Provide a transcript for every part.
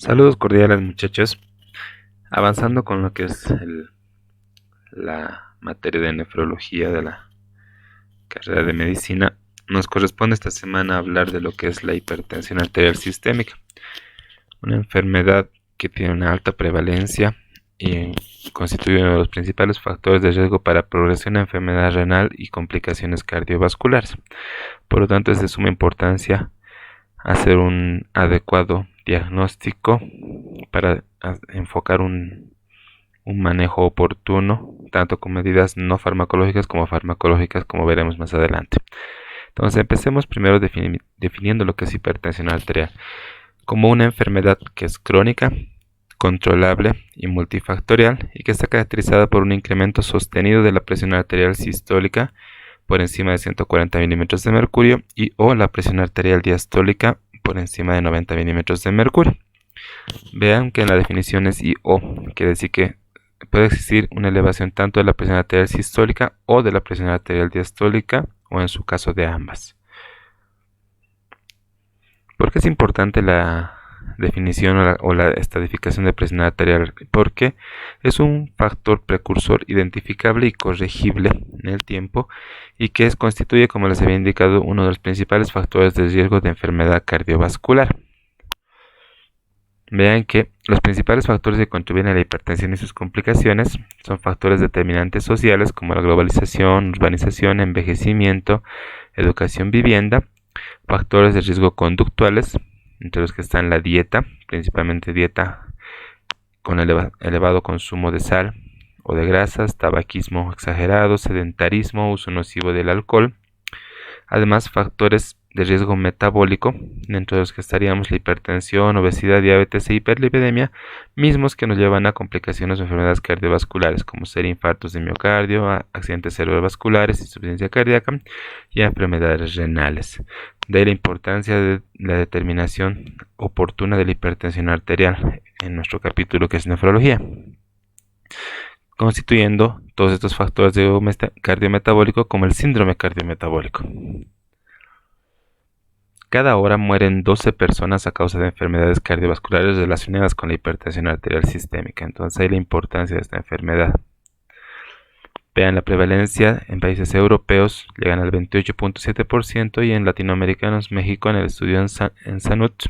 Saludos cordiales muchachos. Avanzando con lo que es la materia de nefrología de la carrera de medicina, nos corresponde esta semana hablar de lo que es la hipertensión arterial sistémica, una enfermedad que tiene una alta prevalencia y constituye uno de los principales factores de riesgo para progresión a enfermedad renal y complicaciones cardiovasculares. Por lo tanto, es de suma importancia hacer un adecuado diagnóstico para enfocar un manejo oportuno, tanto con medidas no farmacológicas como farmacológicas, como veremos más adelante. Entonces, empecemos primero definiendo lo que es hipertensión arterial, como una enfermedad que es crónica, controlable y multifactorial, y que está caracterizada por un incremento sostenido de la presión arterial sistólica por encima de 140 milímetros de mercurio y o la presión arterial diastólica por encima de 90 milímetros de mercurio. Vean que en la definición es I-O, quiere decir que puede existir una elevación tanto de la presión arterial sistólica o de la presión arterial diastólica, o en su caso de ambas. ¿Por qué es importante la definición o la estadificación de presión arterial? Porque es un factor precursor identificable y corregible en el tiempo, y que constituye, como les había indicado, uno de los principales factores de riesgo de enfermedad cardiovascular. Vean que los principales factores que contribuyen a la hipertensión y sus complicaciones son factores determinantes sociales como la globalización, urbanización, envejecimiento, educación, vivienda, factores de riesgo conductuales, entre los que están la dieta, principalmente dieta con elevado consumo de sal o de grasas, tabaquismo exagerado, sedentarismo, uso nocivo del alcohol. Además, factores de riesgo metabólico, dentro de los que estaríamos la hipertensión, obesidad, diabetes e hiperlipidemia, mismos que nos llevan a complicaciones o enfermedades cardiovasculares, como ser infartos de miocardio, accidentes cerebrovasculares, insuficiencia cardíaca y enfermedades renales. De ahí la importancia de la determinación oportuna de la hipertensión arterial en nuestro capítulo que es nefrología, constituyendo todos estos factores de cardiometabólico como el síndrome cardiometabólico. Cada hora mueren 12 personas a causa de enfermedades cardiovasculares relacionadas con la hipertensión arterial sistémica. Entonces, hay la importancia de esta enfermedad. Vean, la prevalencia en países europeos llegan al 28.7% y en latinoamericanos, México, en el estudio en SANUT,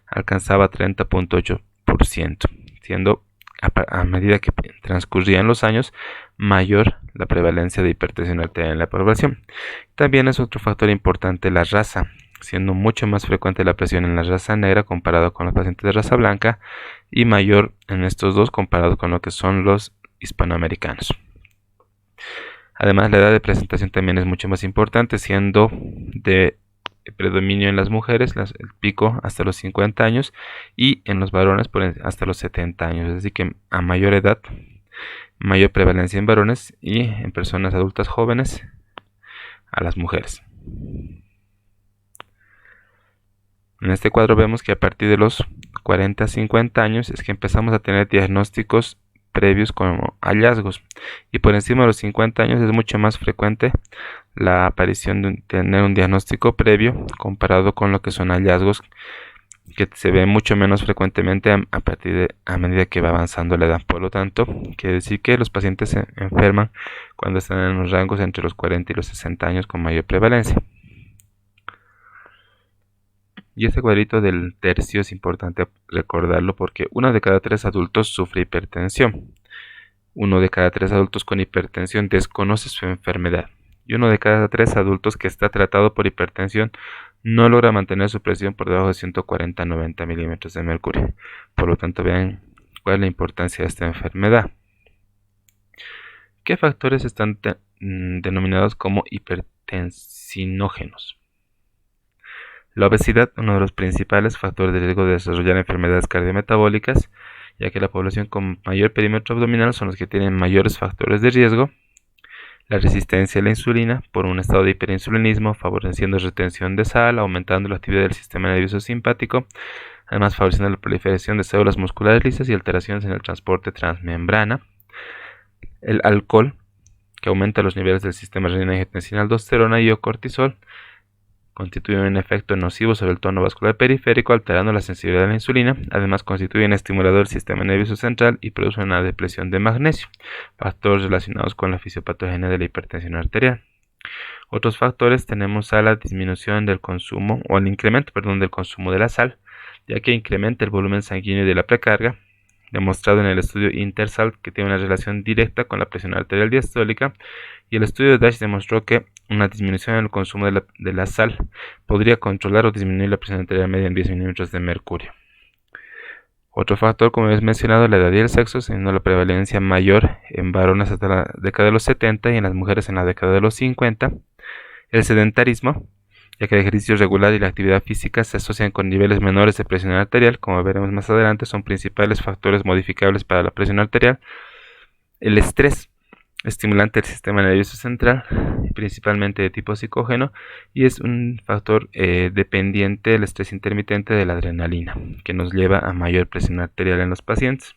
alcanzaba 30.8%, siendo a medida que transcurrían los años mayor la prevalencia de hipertensión arterial en la población. También es otro factor importante la raza, siendo mucho más frecuente la presión en la raza negra comparado con los pacientes de raza blanca, y mayor en estos dos comparado con lo que son los hispanoamericanos. Además, la edad de presentación también es mucho más importante, siendo de predominio en las mujeres, el pico hasta los 50 años, y en los varones hasta los 70 años. Así que a mayor edad, mayor prevalencia en varones, y en personas adultas jóvenes a las mujeres. En este cuadro vemos que a partir de los 40 a 50 años es que empezamos a tener diagnósticos previos como hallazgos, y por encima de los 50 años es mucho más frecuente la aparición de tener un diagnóstico previo comparado con lo que son hallazgos que se ven mucho menos frecuentemente a medida que va avanzando la edad. Por lo tanto, quiere decir que los pacientes se enferman cuando están en los rangos entre los 40 y los 60 años con mayor prevalencia. Y este cuadrito del tercio es importante recordarlo porque 1 de cada 3 adultos sufre hipertensión. 1 de cada 3 adultos con hipertensión desconoce su enfermedad. Y 1 de cada 3 adultos que está tratado por hipertensión no logra mantener su presión por debajo de 140-90 milímetros de mercurio. Por lo tanto, vean cuál es la importancia de esta enfermedad. ¿Qué factores están denominados como hipertensinógenos? La obesidad, uno de los principales factores de riesgo de desarrollar enfermedades cardiometabólicas, ya que la población con mayor perímetro abdominal son los que tienen mayores factores de riesgo. La resistencia a la insulina, por un estado de hiperinsulinismo, favoreciendo retención de sal, aumentando la actividad del sistema nervioso simpático, además favoreciendo la proliferación de células musculares lisas y alteraciones en el transporte transmembrana. El alcohol, que aumenta los niveles del sistema renina-angiotensina, aldosterona y o cortisol, constituyen un efecto nocivo sobre el tono vascular periférico, alterando la sensibilidad a la insulina. Además, constituyen estimulador del sistema nervioso central y producen una depresión de magnesio, factores relacionados con la fisiopatogenia de la hipertensión arterial. Otros factores tenemos a la disminución del consumo, o el incremento, del consumo de la sal, ya que incrementa el volumen sanguíneo de la precarga, demostrado en el estudio INTERSAL que tiene una relación directa con la presión arterial diastólica, y el estudio de DASH demostró que una disminución en el consumo de la sal podría controlar o disminuir la presión arterial media en 10 milímetros de mercurio. Otro factor, como hemos mencionado, la edad y el sexo, siendo la prevalencia mayor en varones hasta la década de los 70 y en las mujeres en la década de los 50. El sedentarismo, ya que el ejercicio regular y la actividad física se asocian con niveles menores de presión arterial, como veremos más adelante, son principales factores modificables para la presión arterial. El estrés, estimulante del sistema nervioso central, principalmente de tipo psicógeno, y es un factor dependiente del estrés intermitente de la adrenalina, que nos lleva a mayor presión arterial en los pacientes.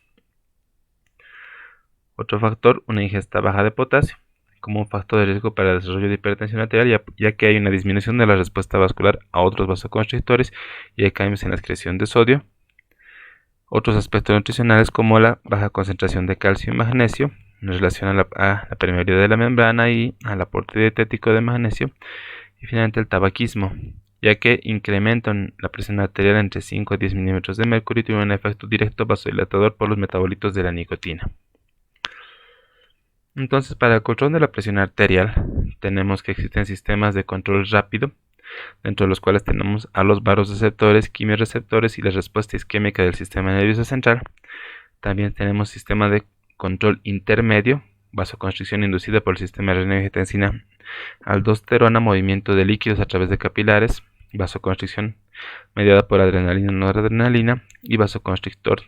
Otro factor, una ingesta baja de potasio, como un factor de riesgo para el desarrollo de hipertensión arterial, ya que hay una disminución de la respuesta vascular a otros vasoconstrictores y hay cambios en la excreción de sodio. Otros aspectos nutricionales, como la baja concentración de calcio y magnesio, en relación a la permeabilidad de la membrana y al aporte dietético de magnesio. Y finalmente el tabaquismo, ya que incrementan la presión arterial entre 5 a 10 milímetros de mercurio y tienen un efecto directo vasodilatador por los metabolitos de la nicotina. Entonces, para el control de la presión arterial, tenemos que existen sistemas de control rápido, dentro de los cuales tenemos a los vasoreceptores, quimiorreceptores y la respuesta isquémica del sistema nervioso central. También tenemos sistema de control intermedio, vasoconstricción inducida por el sistema de renin-angiotensina, aldosterona, movimiento de líquidos a través de capilares, vasoconstricción mediada por adrenalina o noradrenalina y vasoconstrictor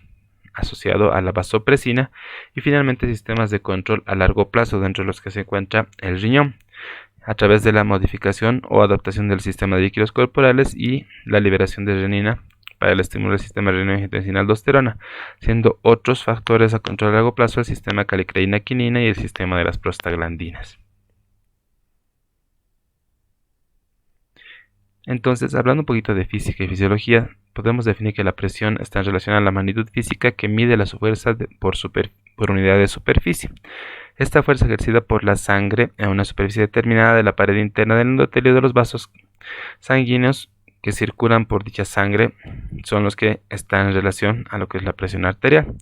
asociado a la vasopresina, y finalmente sistemas de control a largo plazo, dentro de los que se encuentra el riñón, a través de la modificación o adaptación del sistema de líquidos corporales y la liberación de renina para el estímulo del sistema renina-angiotensina-aldosterona, siendo otros factores a control a largo plazo el sistema calicreína-quinina y el sistema de las prostaglandinas. Entonces, hablando un poquito de física y fisiología, podemos definir que la presión está en relación a la magnitud física que mide la fuerza por unidad de superficie. Esta fuerza ejercida por la sangre en una superficie determinada de la pared interna del endotelio de los vasos sanguíneos que circulan por dicha sangre son los que están en relación a lo que es la presión arterial,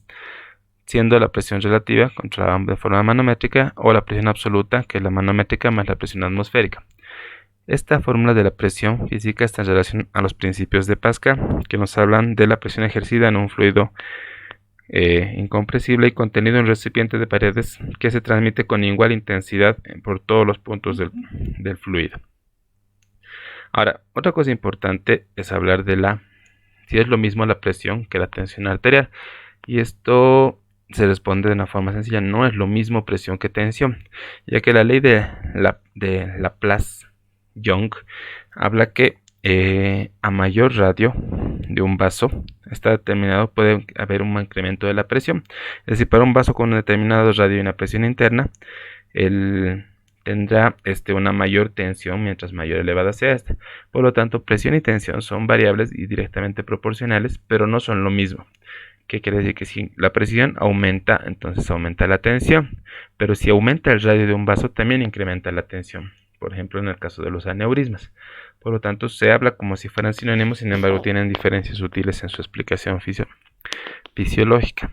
siendo la presión relativa controlada de forma manométrica o la presión absoluta, que es la manométrica más la presión atmosférica. Esta fórmula de la presión física está en relación a los principios de Pascal, que nos hablan de la presión ejercida en un fluido incompresible y contenido en un recipiente de paredes que se transmite con igual intensidad por todos los puntos del fluido. Ahora, otra cosa importante es hablar de si es lo mismo la presión que la tensión arterial, y esto se responde de una forma sencilla: no es lo mismo presión que tensión, ya que la ley de Laplace-Young habla que a mayor radio de un vaso está determinado, puede haber un incremento de la presión. Es decir, para un vaso con un determinado radio y una presión interna, tendrá una mayor tensión mientras mayor elevada sea esta. Por lo tanto, presión y tensión son variables y directamente proporcionales, pero no son lo mismo. ¿Qué quiere decir? Que si la presión aumenta, entonces aumenta la tensión, pero si aumenta el radio de un vaso, también incrementa la tensión. Por ejemplo, en el caso de los aneurismas. Por lo tanto, se habla como si fueran sinónimos, sin embargo, tienen diferencias sutiles en su explicación fisiológica.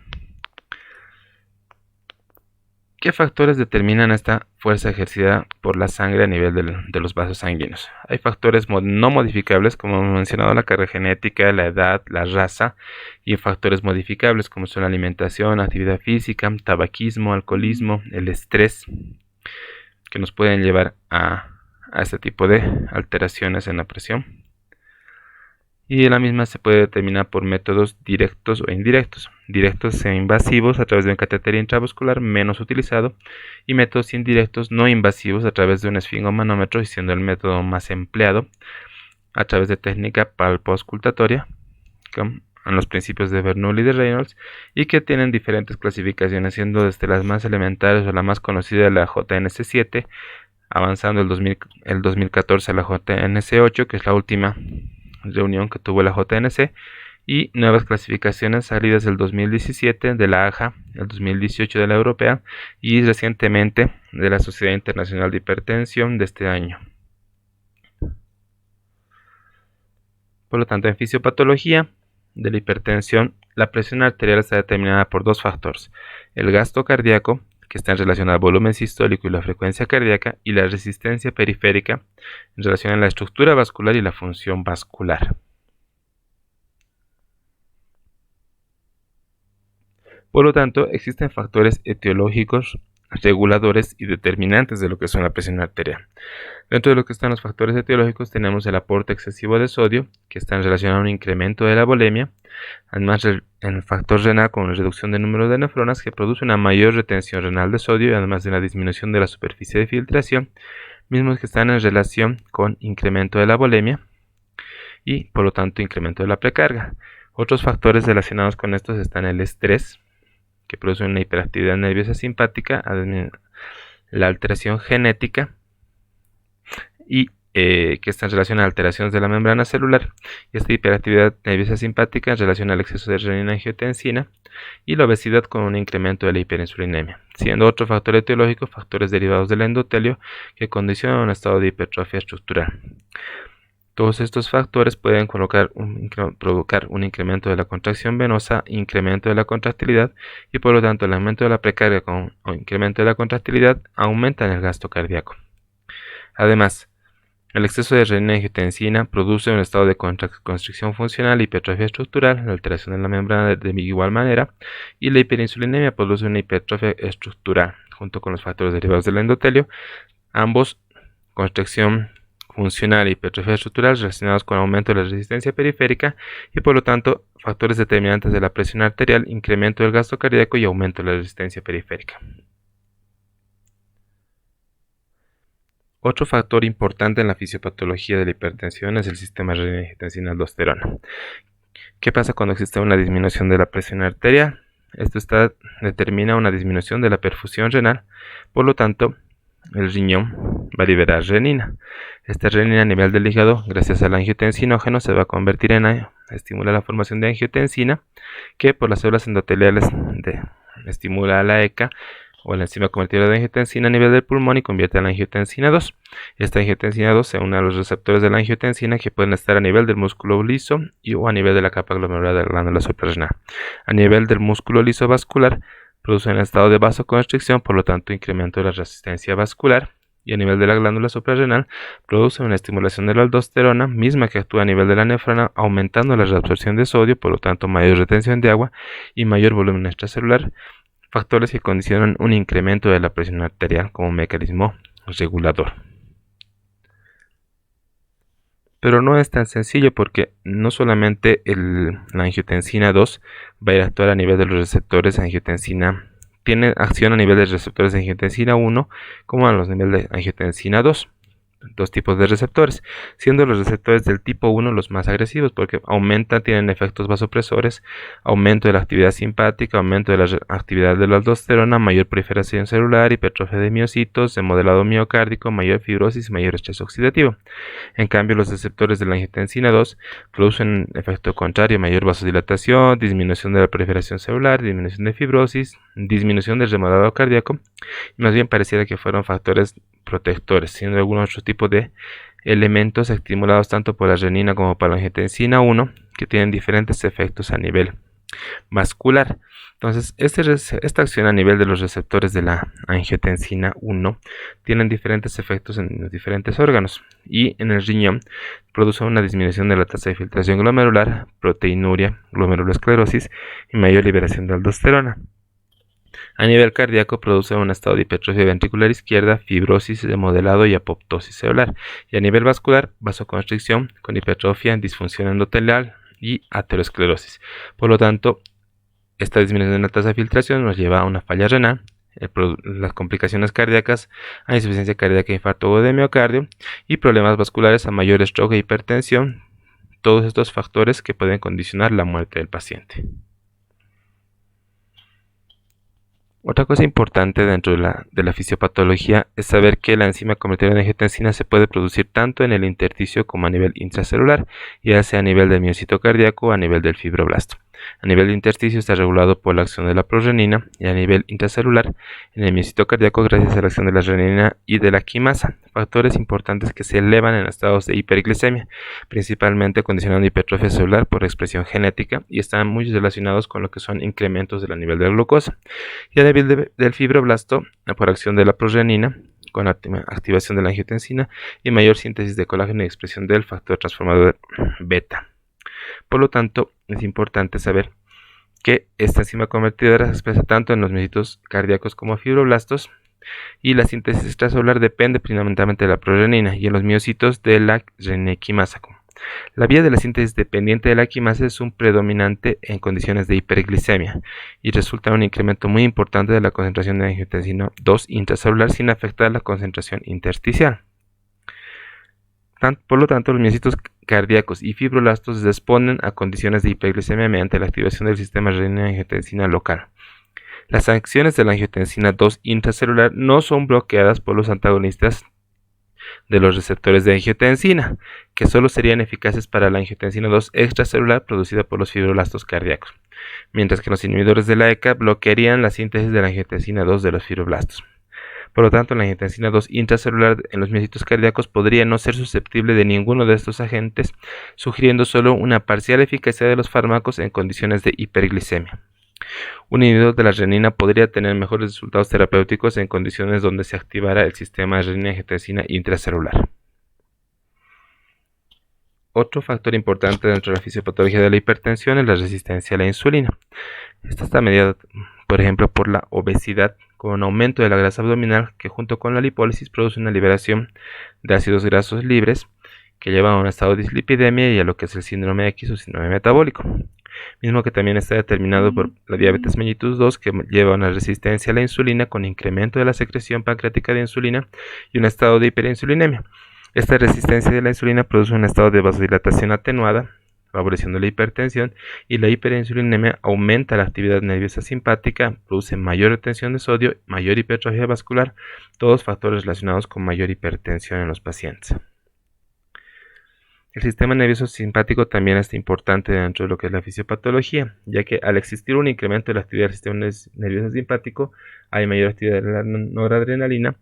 ¿Qué factores determinan esta fuerza ejercida por la sangre a nivel de los vasos sanguíneos? Hay factores no modificables, como hemos mencionado, la carga genética, la edad, la raza, y factores modificables, como son la alimentación, actividad física, tabaquismo, alcoholismo, el estrés, que nos pueden llevar a este tipo de alteraciones en la presión. Y la misma se puede determinar por métodos directos o indirectos. Directos e invasivos a través de un catéter intravascular, menos utilizado, y métodos indirectos no invasivos a través de un esfingomanómetro, y siendo el método más empleado a través de técnica palpo-auscultatoria, en los principios de Bernoulli y de Reynolds, y que tienen diferentes clasificaciones, siendo desde las más elementales o la más conocida, la JNS7, avanzando el 2014 a la JNC 8, que es la última reunión que tuvo la JNC, y nuevas clasificaciones salidas del 2017 de la AJA, el 2018 de la Europea y recientemente de la Sociedad Internacional de Hipertensión de este año. Por lo tanto, en fisiopatología de la hipertensión, la presión arterial está determinada por dos factores: el gasto cardíaco, que está en relación al volumen sistólico y la frecuencia cardíaca, y la resistencia periférica en relación a la estructura vascular y la función vascular. Por lo tanto, existen factores etiológicos, reguladores y determinantes de lo que es la presión arterial. Dentro de lo que están los factores etiológicos tenemos el aporte excesivo de sodio, que está en relación a un incremento de la volemia, además el factor renal con reducción del número de nefronas, que produce una mayor retención renal de sodio y además de la disminución de la superficie de filtración, mismos que están en relación con incremento de la volemia y por lo tanto incremento de la precarga. Otros factores relacionados con estos están el estrés, que produce una hiperactividad nerviosa simpática, la alteración genética y que está en relación a alteraciones de la membrana celular, y esta hiperactividad nerviosa simpática en relación al exceso de renina-angiotensina y la obesidad con un incremento de la hiperinsulinemia, siendo otro factor etiológico factores derivados del endotelio que condicionan un estado de hipertrofia estructural. Todos estos factores pueden provocar un incremento de la contracción venosa, incremento de la contractilidad y por lo tanto el aumento de la precarga con incremento de la contractilidad aumentan el gasto cardíaco. Además, el exceso de renina-angiotensina produce un estado de constricción funcional, hipertrofia estructural, la alteración de la membrana de igual manera, y la hiperinsulinemia produce una hipertrofia estructural, junto con los factores derivados del endotelio, ambos constricción funcional e hipertrofia estructural relacionados con aumento de la resistencia periférica y por lo tanto factores determinantes de la presión arterial, incremento del gasto cardíaco y aumento de la resistencia periférica. Otro factor importante en la fisiopatología de la hipertensión es el sistema renina-angiotensina-aldosterona. ¿Qué pasa cuando existe una disminución de la presión arterial? Esto determina una disminución de la perfusión renal, por lo tanto el riñón va a liberar renina. Esta renina a nivel del hígado, gracias al angiotensinógeno, se va a convertir estimula la formación de angiotensina, que por las células endoteliales estimula a la ECA o la enzima convertidora de angiotensina a nivel del pulmón y convierte a la angiotensina 2. Esta angiotensina 2 se une a los receptores de la angiotensina que pueden estar a nivel del músculo liso o a nivel de la capa glomerular de la glándula suprarrenal. A nivel del músculo liso vascular produce un estado de vasoconstricción, por lo tanto incremento de la resistencia vascular, y a nivel de la glándula suprarrenal produce una estimulación de la aldosterona, misma que actúa a nivel de la nefrona, aumentando la reabsorción de sodio, por lo tanto mayor retención de agua y mayor volumen extracelular, factores que condicionan un incremento de la presión arterial como mecanismo regulador. Pero no es tan sencillo porque no solamente la angiotensina 2 va a ir a actuar a nivel de los receptores de angiotensina, tiene acción a nivel de receptores de angiotensina 1 como a los niveles de angiotensina 2. Dos tipos de receptores, siendo los receptores del tipo 1 los más agresivos porque tienen efectos vasopresores, aumento de la actividad simpática, aumento de la actividad de la aldosterona, mayor proliferación celular, hipertrofia de miocitos, modelado miocárdico, mayor fibrosis, mayor estrés oxidativo. En cambio, los receptores de la angiotensina 2 producen efecto contrario, mayor vasodilatación, disminución de la proliferación celular, disminución de fibrosis, disminución del remodelado cardíaco, y más bien pareciera que fueron factores protectores, siendo algunos otros tipos de elementos estimulados tanto por la renina como por la angiotensina 1 que tienen diferentes efectos a nivel vascular. Entonces, esta acción a nivel de los receptores de la angiotensina 1 tienen diferentes efectos en los diferentes órganos y en el riñón produce una disminución de la tasa de filtración glomerular, proteinuria, glomerulosclerosis y mayor liberación de aldosterona. A nivel cardíaco produce un estado de hipertrofia ventricular izquierda, fibrosis de modelado y apoptosis celular. Y a nivel vascular, vasoconstricción con hipertrofia, disfunción endotelial y aterosclerosis. Por lo tanto, esta disminución de la tasa de filtración nos lleva a una falla renal, las complicaciones cardíacas a insuficiencia cardíaca, infarto de miocardio y problemas vasculares a mayor stroke e hipertensión. Todos estos factores que pueden condicionar la muerte del paciente. Otra cosa importante dentro de la fisiopatología es saber que la enzima convertidora de angiotensina se puede producir tanto en el intersticio como a nivel intracelular, ya sea a nivel del miocito cardíaco o a nivel del fibroblasto. A nivel de intersticio está regulado por la acción de la prorenina y a nivel intracelular en el miocito cardíaco gracias a la acción de la renina y de la quimasa, factores importantes que se elevan en estados de hiperglicemia, principalmente condicionando hipertrofia celular por expresión genética y están muy relacionados con lo que son incrementos del nivel de glucosa. Y a nivel del fibroblasto, por acción de la prorenina, con activación de la angiotensina y mayor síntesis de colágeno y expresión del factor transformador beta. Por lo tanto, es importante saber que esta enzima convertidora se expresa tanto en los miocitos cardíacos como fibroblastos y la síntesis extracelular depende fundamentalmente de la prorenina y en los miocitos de la renina quimasa. La vía de la síntesis dependiente de la quimasa es un predominante en condiciones de hiperglicemia y resulta un incremento muy importante de la concentración de angiotensina 2 intracelular sin afectar la concentración intersticial. Por lo tanto, los miocitos cardíacos y fibroblastos responden a condiciones de hiperglicemia mediante la activación del sistema renina-angiotensina local. Las acciones de la angiotensina 2 intracelular no son bloqueadas por los antagonistas de los receptores de angiotensina, que solo serían eficaces para la angiotensina 2 extracelular producida por los fibroblastos cardíacos, mientras que los inhibidores de la ECA bloquearían la síntesis de la angiotensina 2 de los fibroblastos. Por lo tanto, la angiotensina 2 intracelular en los miocitos cardíacos podría no ser susceptible de ninguno de estos agentes, sugiriendo solo una parcial eficacia de los fármacos en condiciones de hiperglicemia. Un inhibidor de la renina podría tener mejores resultados terapéuticos en condiciones donde se activara el sistema de renina-angiotensina intracelular. Otro factor importante dentro de la fisiopatología de la hipertensión es la resistencia a la insulina. Esta está mediada, por ejemplo, por la obesidad con un aumento de la grasa abdominal que junto con la lipólisis produce una liberación de ácidos grasos libres que llevan a un estado de dislipidemia y a lo que es el síndrome X o síndrome metabólico, mismo que también está determinado por la diabetes mellitus 2 que lleva a una resistencia a la insulina con incremento de la secreción pancreática de insulina y un estado de hiperinsulinemia. Esta resistencia de la insulina produce un estado de vasodilatación atenuada, favoreciendo la hipertensión, y la hiperinsulinemia aumenta la actividad nerviosa simpática, produce mayor retención de sodio, mayor hipertrofia vascular, todos factores relacionados con mayor hipertensión en los pacientes. El sistema nervioso simpático también es importante dentro de lo que es la fisiopatología, ya que al existir un incremento de la actividad del sistema nervioso simpático, hay mayor actividad de la noradrenalina,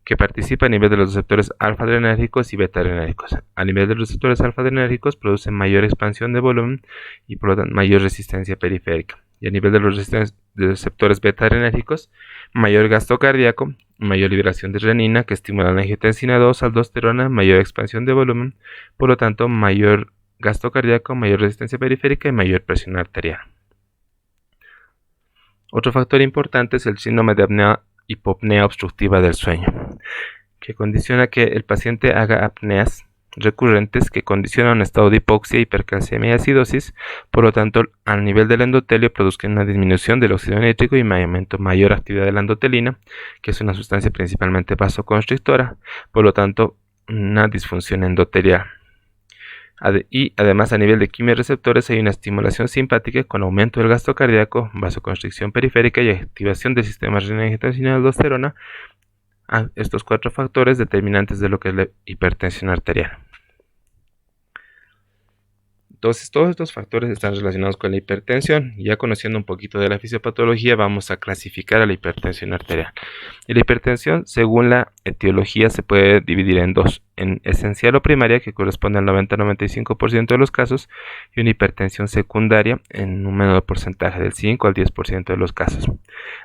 que participa a nivel de los receptores alfa-adrenérgicos y beta-adrenérgicos. A nivel de los receptores alfa-adrenérgicos produce mayor expansión de volumen y por lo tanto mayor resistencia periférica. Y a nivel de los receptores beta-adrenérgicos, mayor gasto cardíaco, mayor liberación de renina que estimula la angiotensina 2, aldosterona, mayor expansión de volumen, por lo tanto mayor gasto cardíaco, mayor resistencia periférica y mayor presión arterial. Otro factor importante es el síndrome de hipopnea obstructiva del sueño, que condiciona que el paciente haga apneas recurrentes que condicionan un estado de hipoxia, hipercalcemia y acidosis, por lo tanto al nivel del endotelio produzcan una disminución del óxido nítrico y mayor actividad de la endotelina, que es una sustancia principalmente vasoconstrictora, por lo tanto una disfunción endotelial. Y además a nivel de quimiorreceptores hay una estimulación simpática con aumento del gasto cardíaco, vasoconstricción periférica y activación del sistema renina-angiotensina y aldosterona, a estos cuatro factores determinantes de lo que es la hipertensión arterial. Entonces todos estos factores están relacionados con la hipertensión. Ya conociendo un poquito de la fisiopatología vamos a clasificar a la hipertensión arterial. Y la hipertensión según la etiología se puede dividir en dos, en esencial o primaria que corresponde al 90-95% de los casos y una hipertensión secundaria en un menor porcentaje del 5 al 10% de los casos.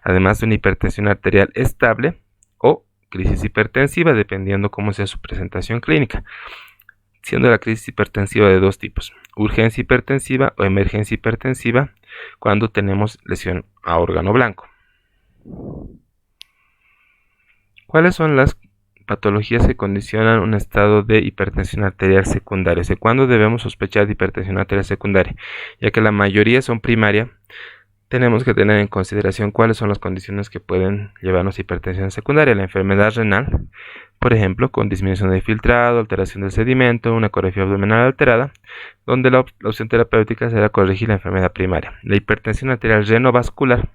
Además de una hipertensión arterial estable o crisis hipertensiva dependiendo cómo sea su presentación clínica, siendo la crisis hipertensiva de dos tipos, urgencia hipertensiva o emergencia hipertensiva cuando tenemos lesión a órgano blanco. ¿Cuáles son las patologías que condicionan un estado de hipertensión arterial secundaria? O sea, ¿cuándo debemos sospechar de hipertensión arterial secundaria? Ya que la mayoría son primaria, tenemos que tener en consideración cuáles son las condiciones que pueden llevarnos a hipertensión secundaria. La enfermedad renal, por ejemplo, con disminución de filtrado, alteración del sedimento, una coreografía abdominal alterada, donde la opción terapéutica será corregir la enfermedad primaria. La hipertensión arterial renovascular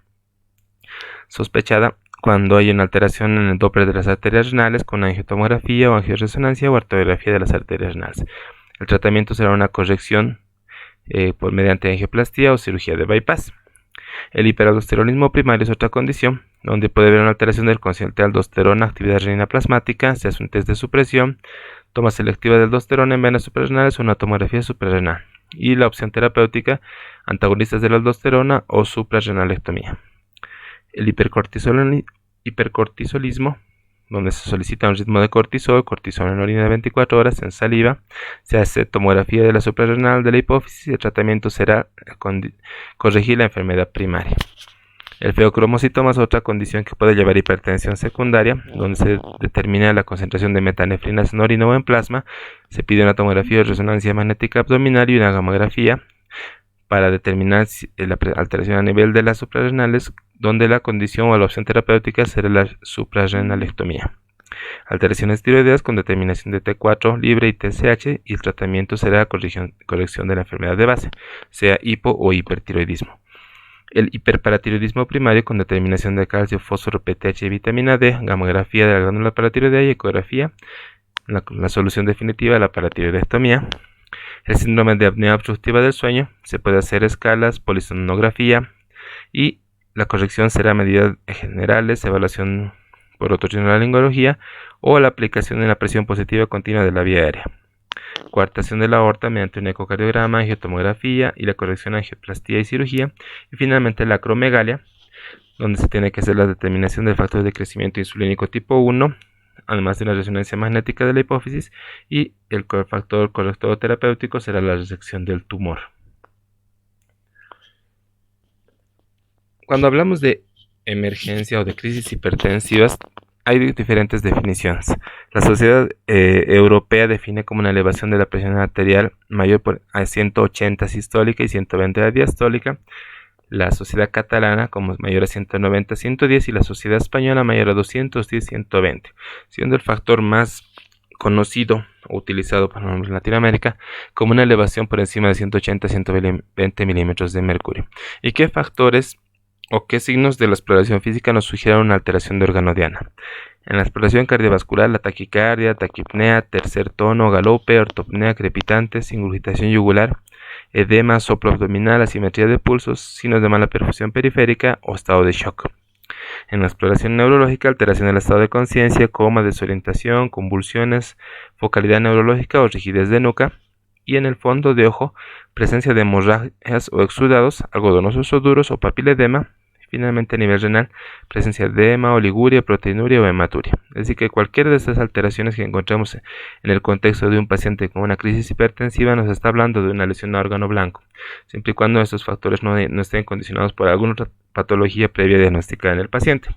sospechada cuando hay una alteración en el Doppler de las arterias renales con angiotomografía o angioresonancia o arteriografía de las arterias renales. El tratamiento será una corrección mediante angioplastía o cirugía de bypass. El hiperaldosteronismo primario es otra condición donde puede haber una alteración del cociente de aldosterona, actividad renina plasmática, se hace un test de supresión, toma selectiva de aldosterona en venas suprarrenales o una tomografía suprarrenal. Y la opción terapéutica, antagonistas de la aldosterona o suprarrenalectomía. El hipercortisolismo, donde se solicita un ritmo de cortisol en orina de 24 horas en saliva, se hace tomografía de la suprarrenal de la hipófisis y el tratamiento será corregir la enfermedad primaria. El feocromocitoma es otra condición que puede llevar a hipertensión secundaria, donde se determina la concentración de metanefrinas en orina o en plasma, se pide una tomografía de resonancia magnética abdominal y una gamografía para determinar la alteración a nivel de las suprarrenales, donde la condición o la opción terapéutica será la suprarrenalectomía. Alteraciones tiroideas con determinación de T4 libre y TSH, y el tratamiento será corrección de la enfermedad de base, sea hipo o hipertiroidismo. El hiperparatiroidismo primario con determinación de calcio, fósforo, PTH y vitamina D, gamografía de la glándula paratiroidea y ecografía, la solución definitiva de la paratiroidectomía. El síndrome de apnea obstructiva del sueño, se puede hacer escalas, polisonografía y la corrección será medidas generales, evaluación por otorrinolaringología o la aplicación de la presión positiva continua de la vía aérea. Coartación de la aorta mediante un ecocardiograma, angiotomografía y la corrección angioplastía y cirugía. Y finalmente la acromegalia, donde se tiene que hacer la determinación del factor de crecimiento insulínico tipo 1, además de una resonancia magnética de la hipófisis, y el factor corrector terapéutico será la resección del tumor. Cuando hablamos de emergencia o de crisis hipertensivas, hay diferentes definiciones. La Sociedad Europea define como una elevación de la presión arterial mayor a 180 sistólica y 120 a diastólica. La Sociedad Catalana como mayor a 190 a 110 y la Sociedad Española mayor a 210 a 120, siendo el factor más conocido o utilizado en Latinoamérica como una elevación por encima de 180 a 120 milímetros de mercurio. ¿Y qué factores o qué signos de la exploración física nos sugieren una alteración de órgano diana? En la exploración cardiovascular, la taquicardia, taquipnea, tercer tono, galope, ortopnea crepitante, singurgitación yugular, edema, soplo abdominal, asimetría de pulsos, signos de mala perfusión periférica o estado de shock. En la exploración neurológica, alteración del estado de conciencia, coma, desorientación, convulsiones, focalidad neurológica o rigidez de nuca. Y en el fondo de ojo, presencia de hemorragias o exudados, algodonosos o duros o papiledema. Finalmente, a nivel renal, presencia de edema, oliguria, proteinuria o hematuria. Es decir, que cualquiera de estas alteraciones que encontramos en el contexto de un paciente con una crisis hipertensiva nos está hablando de una lesión a órgano blanco, siempre y cuando estos factores no estén condicionados por alguna otra patología previa diagnosticada en el paciente.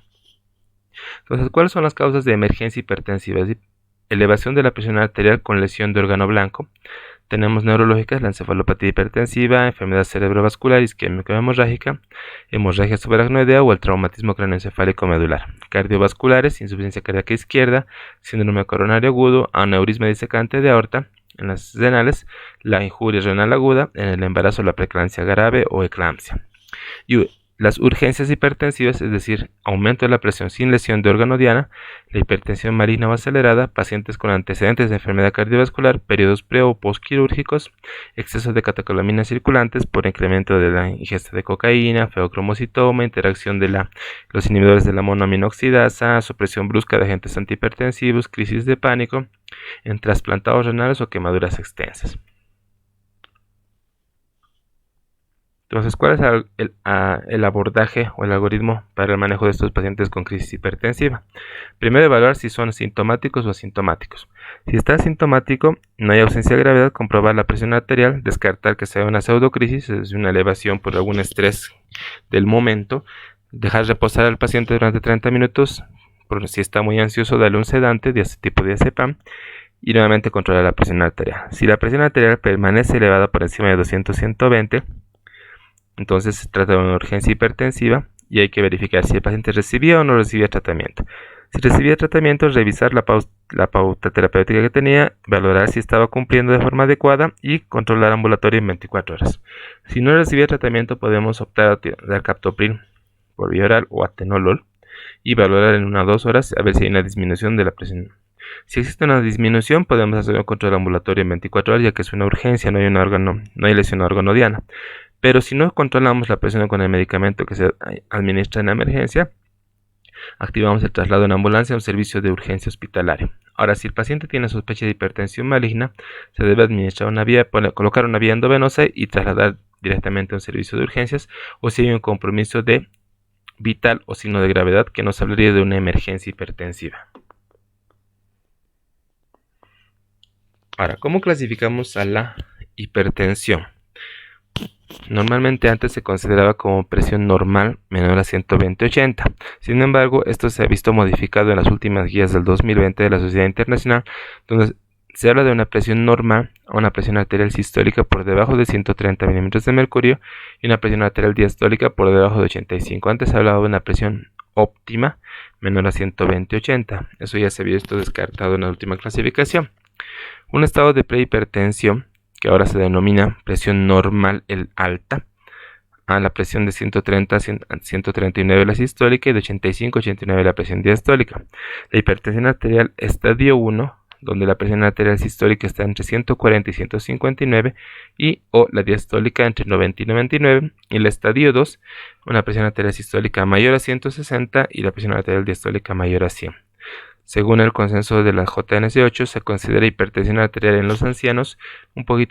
Entonces, ¿cuáles son las causas de emergencia hipertensiva? Elevación de la presión arterial con lesión de órgano blanco. Tenemos neurológicas, la encefalopatía hipertensiva, enfermedad cerebrovascular, isquémica hemorrágica, hemorragia subaracnoidea o el traumatismo craneoencefálico medular. Cardiovasculares, insuficiencia cardíaca izquierda, síndrome coronario agudo, aneurisma disecante de aorta. En las renales, la injuria renal aguda, en el embarazo la preeclampsia grave o eclampsia. Y las urgencias hipertensivas, es decir, aumento de la presión sin lesión de órgano diana, la hipertensión marina o acelerada, pacientes con antecedentes de enfermedad cardiovascular, periodos pre o postquirúrgicos, exceso de catecolaminas circulantes por incremento de la ingesta de cocaína, feocromocitoma, interacción de los inhibidores de la monoaminoxidasa, supresión brusca de agentes antihipertensivos, crisis de pánico, en trasplantados renales o quemaduras extensas. Entonces, ¿cuál es el abordaje o el algoritmo para el manejo de estos pacientes con crisis hipertensiva? Primero, evaluar si son sintomáticos o asintomáticos. Si está asintomático, no hay ausencia de gravedad, comprobar la presión arterial, descartar que sea una pseudocrisis, es decir, una elevación por algún estrés del momento, dejar reposar al paciente durante 30 minutos, por si está muy ansioso, darle un sedante de tipo diazepam, y nuevamente controlar la presión arterial. Si la presión arterial permanece elevada por encima de 200-120, entonces se trata de una urgencia hipertensiva y hay que verificar si el paciente recibía o no recibía tratamiento. Si recibía tratamiento, revisar la pauta terapéutica que tenía, valorar si estaba cumpliendo de forma adecuada y controlar ambulatorio en 24 horas. Si no recibía tratamiento, podemos optar a dar captopril por vía oral o atenolol y valorar en 1 o 2 horas a ver si hay una disminución de la presión. Si existe una disminución, podemos hacer un control ambulatorio en 24 horas, ya que es una urgencia, no hay lesión organodiana. Pero si no controlamos la presión con el medicamento que se administra en emergencia, activamos el traslado en ambulancia a un servicio de urgencia hospitalario. Ahora, si el paciente tiene sospecha de hipertensión maligna, se debe administrar colocar una vía endovenosa y trasladar directamente a un servicio de urgencias, o si hay un compromiso de vital o signo de gravedad, que nos hablaría de una emergencia hipertensiva. Ahora, ¿cómo clasificamos a la hipertensión? Normalmente antes se consideraba como presión normal menor a 120/80. Sin embargo, esto se ha visto modificado en las últimas guías del 2020 de la Sociedad Internacional, donde se habla de una presión normal a una presión arterial sistólica por debajo de 130 milímetros de mercurio y una presión arterial diastólica por debajo de 85. Antes se hablaba de una presión óptima menor a 120/80. Eso ya se había visto descartado en la última clasificación. Un estado de prehipertensión, que ahora se denomina presión normal alta, a la presión de 130 a 139 la sistólica y de 85 a 89 la presión diastólica. La hipertensión arterial estadio 1, donde la presión arterial sistólica está entre 140 y 159 o la diastólica entre 90 y 99, y el estadio 2, una presión arterial sistólica mayor a 160 y la presión arterial diastólica mayor a 100. Según el consenso de la JNS8, se considera hipertensión arterial en los ancianos,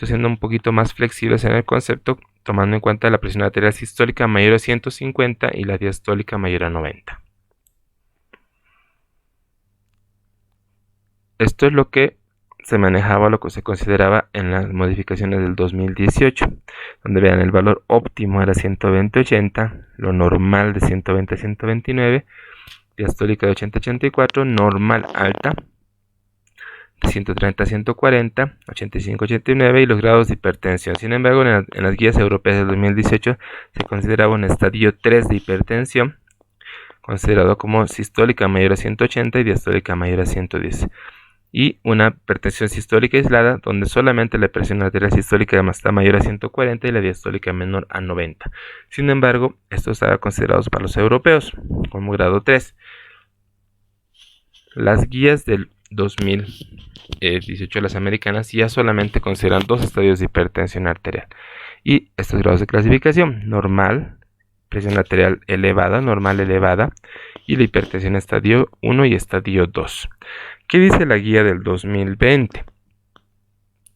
siendo un poquito más flexibles en el concepto, tomando en cuenta la presión arterial sistólica mayor a 150 y la diastólica mayor a 90. Esto es lo que se manejaba, lo que se consideraba en las modificaciones del 2018, donde vean el valor óptimo era 120/80, lo normal de 120 a 129, diastólica de 80 a 84, normal alta de 130 a 140, 85 a 89 y los grados de hipertensión. Sin embargo, en las guías europeas del 2018 se consideraba un estadio 3 de hipertensión, considerado como sistólica mayor a 180 y diastólica mayor a 110. Y una hipertensión sistólica aislada, donde solamente la presión arterial sistólica está mayor a 140 y la diastólica menor a 90. Sin embargo, esto estaba considerado para los europeos como grado 3. Las guías del 2018, las americanas, ya solamente consideran 2 estadios de hipertensión arterial. Y estos grados de clasificación: normal, presión arterial elevada, normal elevada, y la hipertensión estadio 1 y estadio 2. ¿Qué dice la guía del 2020?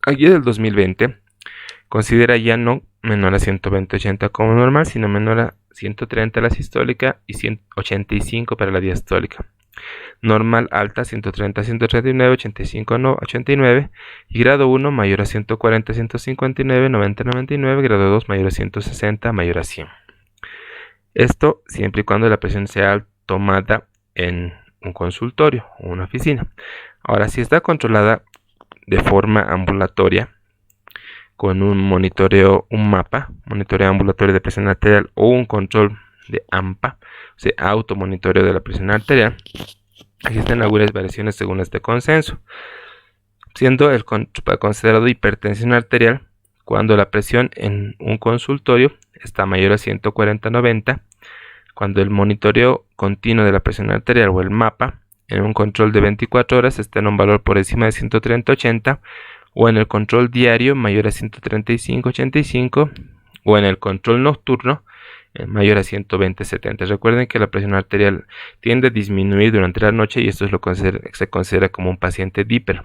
La guía del 2020 considera ya no menor a 120/80 como normal, sino menor a 130 la sistólica y 185 para la diastólica. Normal alta 130 a 139, 85 a 89, y grado 1 mayor a 140 a 159, 90 a 99, grado 2 mayor a 160, mayor a 100. Esto siempre y cuando la presión sea tomada en un consultorio o una oficina. Ahora, si está controlada de forma ambulatoria con un monitoreo, un MAPA, monitoreo ambulatorio de presión arterial, o un control de AMPA, o sea, automonitoreo de la presión arterial, existen algunas variaciones según este consenso, siendo el considerado hipertensión arterial cuando la presión en un consultorio está mayor a 140/90, cuando el monitoreo continuo de la presión arterial o el MAPA en un control de 24 horas está en un valor por encima de 130/80, o en el control diario mayor a 135/85, o en el control nocturno mayor a 120/70. Recuerden que la presión arterial tiende a disminuir durante la noche y esto es lo que se considera como un paciente DIPER.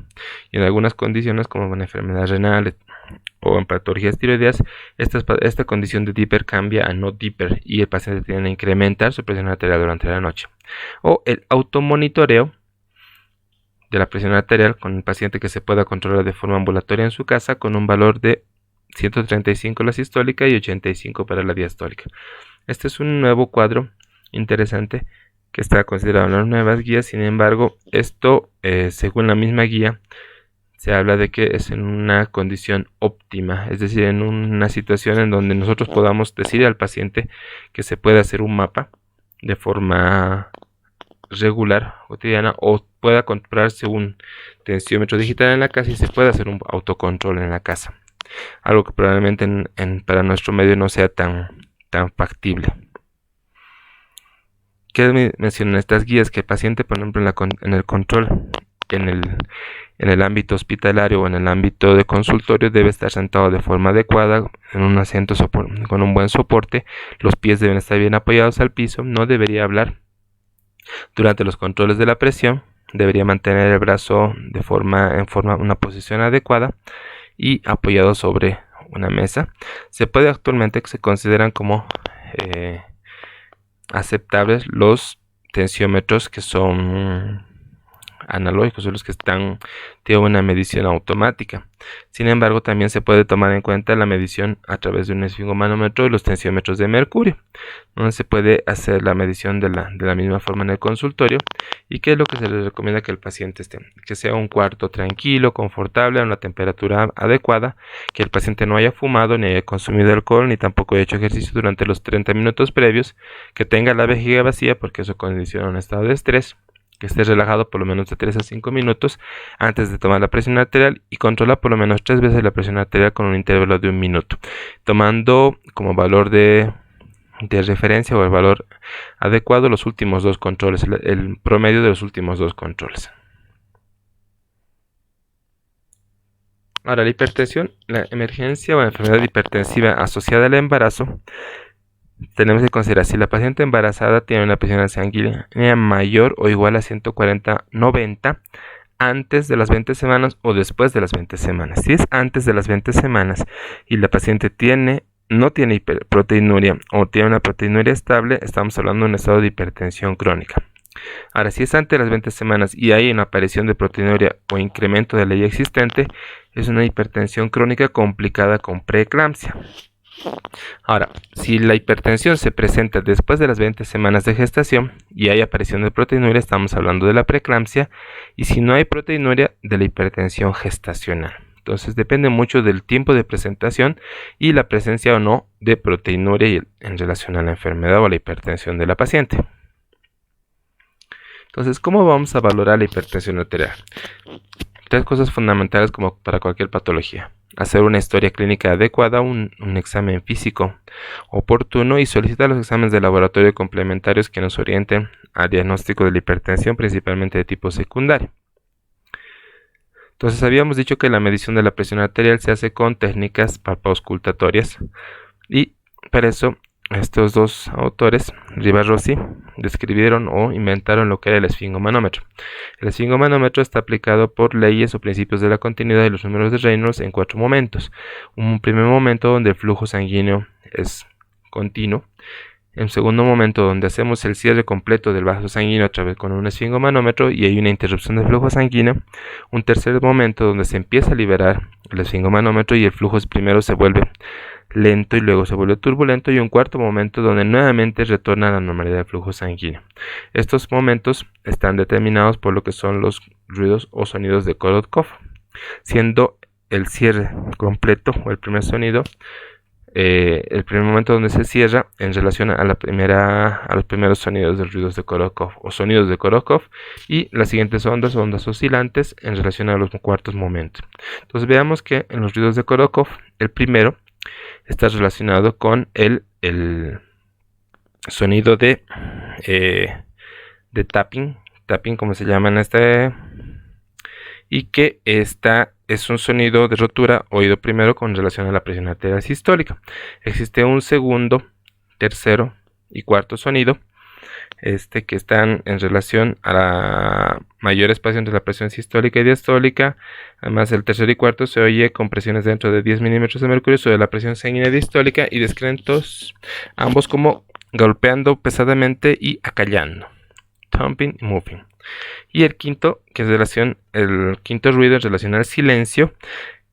Y en algunas condiciones, como en enfermedades renales o en patologías tiroideas, esta condición de DIPER cambia a no DIPER y el paciente tiende a incrementar su presión arterial durante la noche. O el automonitoreo de la presión arterial con el paciente, que se pueda controlar de forma ambulatoria en su casa con un valor de 135 la sistólica y 85 para la diastólica. Este es un nuevo cuadro interesante que está considerado en las nuevas guías. Sin embargo, esto, según la misma guía, se habla de que es en una condición óptima, es decir, en una situación en donde nosotros podamos decir al paciente que se puede hacer un mapa de forma regular, cotidiana, o pueda comprarse un tensiómetro digital en la casa y se pueda hacer un autocontrol en la casa. Algo que probablemente para nuestro medio no sea tan factible. ¿Qué mencionan estas guías? Que el paciente, por ejemplo, en el control, en el ámbito hospitalario o en el ámbito de consultorio, debe estar sentado de forma adecuada, en un asiento con un buen soporte, los pies deben estar bien apoyados al piso, no debería hablar durante los controles de la presión, debería mantener el brazo una posición adecuada y apoyado sobre una mesa. Actualmente se consideran como aceptables los tensiómetros que son analógicos, son los que tienen una medición automática. Sin embargo, también se puede tomar en cuenta la medición a través de un esfingomanómetro y los tensiómetros de mercurio, donde se puede hacer la medición de la misma forma en el consultorio. ¿Y qué es lo que se les recomienda que el paciente esté? Que sea un cuarto tranquilo, confortable, a una temperatura adecuada, que el paciente no haya fumado, ni haya consumido alcohol, ni tampoco haya hecho ejercicio durante los 30 minutos previos, que tenga la vejiga vacía, porque eso condiciona un estado de estrés, que esté relajado por lo menos de 3 a 5 minutos antes de tomar la presión arterial y controla por lo menos 3 veces la presión arterial con un intervalo de 1 minuto, tomando como valor de referencia o el valor adecuado los últimos 2 controles, el promedio de los últimos 2 controles. Ahora, la hipertensión, la emergencia o la enfermedad hipertensiva asociada al embarazo, tenemos que considerar si la paciente embarazada tiene una presión sanguínea mayor o igual a 140/90 antes de las 20 semanas o después de las 20 semanas. Si es antes de las 20 semanas y la paciente no tiene hiperproteinuria o tiene una proteinuria estable, estamos hablando de un estado de hipertensión crónica. Ahora, si es antes de las 20 semanas y hay una aparición de proteinuria o incremento de la ya existente, es una hipertensión crónica complicada con preeclampsia. Ahora, si la hipertensión se presenta después de las 20 semanas de gestación y hay aparición de proteinuria, estamos hablando de la preeclampsia, y si no hay proteinuria, de la hipertensión gestacional. Entonces depende mucho del tiempo de presentación y la presencia o no de proteinuria en relación a la enfermedad o a la hipertensión de la paciente. Entonces, ¿cómo vamos a valorar la hipertensión arterial? 3 cosas fundamentales como para cualquier patología: hacer una historia clínica adecuada, un examen físico oportuno y solicitar los exámenes de laboratorio complementarios que nos orienten al diagnóstico de la hipertensión, principalmente de tipo secundario. Entonces, habíamos dicho que la medición de la presión arterial se hace con técnicas palpauscultatorias, y para eso estos 2 autores, Rivas-Rossi, describieron o inventaron lo que era el esfingomanómetro. El esfingomanómetro está aplicado por leyes o principios de la continuidad de los números de Reynolds en 4 momentos. Un primer momento donde el flujo sanguíneo es continuo. Un segundo momento donde hacemos el cierre completo del vaso sanguíneo a través con un esfingomanómetro y hay una interrupción del flujo sanguíneo. Un tercer momento donde se empieza a liberar el esfingomanómetro y el flujo primero se vuelve lento y luego se vuelve turbulento, y un cuarto momento donde nuevamente retorna a la normalidad del flujo sanguíneo. Estos momentos están determinados por lo que son los ruidos o sonidos de Korotkov, siendo el cierre completo o el primer sonido el primer momento donde se cierra en relación a los primeros sonidos de ruidos de Korotkov o sonidos de Korotkov, y las siguientes ondas oscilantes en relación a los cuartos momentos. Entonces veamos que en los ruidos de Korotkov el primero está relacionado con el sonido de tapping como se llama en y que es un sonido de rotura oído primero con relación a la presión arterial sistólica. Existe un segundo, tercero y cuarto sonido que están en relación a la mayor espacio entre la presión sistólica y diastólica. Además, el tercero y cuarto se oye con presiones dentro de 10 milímetros de mercurio sobre la presión sanguínea diastólica y descrentos, ambos como golpeando pesadamente y acallando, thumping y moving. Y el quinto, el quinto ruido en relación al silencio,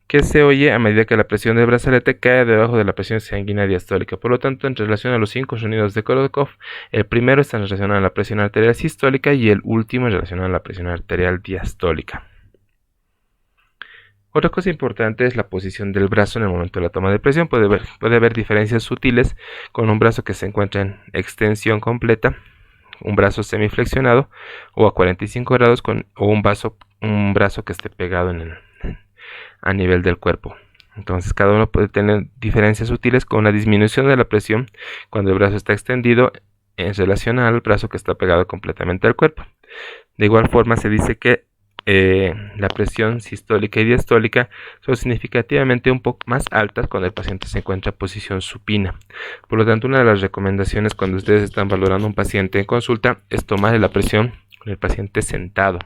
que se oye a medida que la presión del brazalete cae debajo de la presión sanguínea diastólica. Por lo tanto, en relación a los 5 sonidos de Korotkov, el primero está en relación a la presión arterial sistólica y el último en relación a la presión arterial diastólica. Otra cosa importante es la posición del brazo en el momento de la toma de presión. Puede haber diferencias sutiles con un brazo que se encuentra en extensión completa, un brazo semiflexionado o a 45 grados o un brazo que esté pegado a nivel del cuerpo. Entonces cada uno puede tener diferencias sutiles con una disminución de la presión cuando el brazo está extendido en relación al brazo que está pegado completamente al cuerpo. De igual forma se dice que la presión sistólica y diastólica son significativamente un poco más altas cuando el paciente se encuentra en posición supina. Por lo tanto, una de las recomendaciones cuando ustedes están valorando a un paciente en consulta es tomar la presión con el paciente sentado,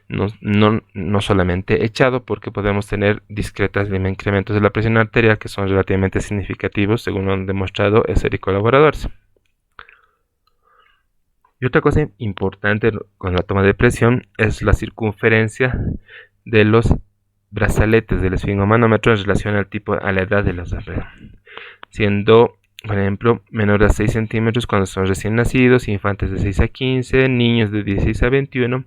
no solamente echado, porque podemos tener discretos incrementos de la presión arterial que son relativamente significativos, según lo han demostrado Esser y colaboradores. Y otra cosa importante con la toma de presión es la circunferencia de los brazaletes del esfingomanómetro en relación a la edad de la arterias, siendo, por ejemplo, menores a 6 centímetros cuando son recién nacidos, infantes de 6 a 15, niños de 16 a 21,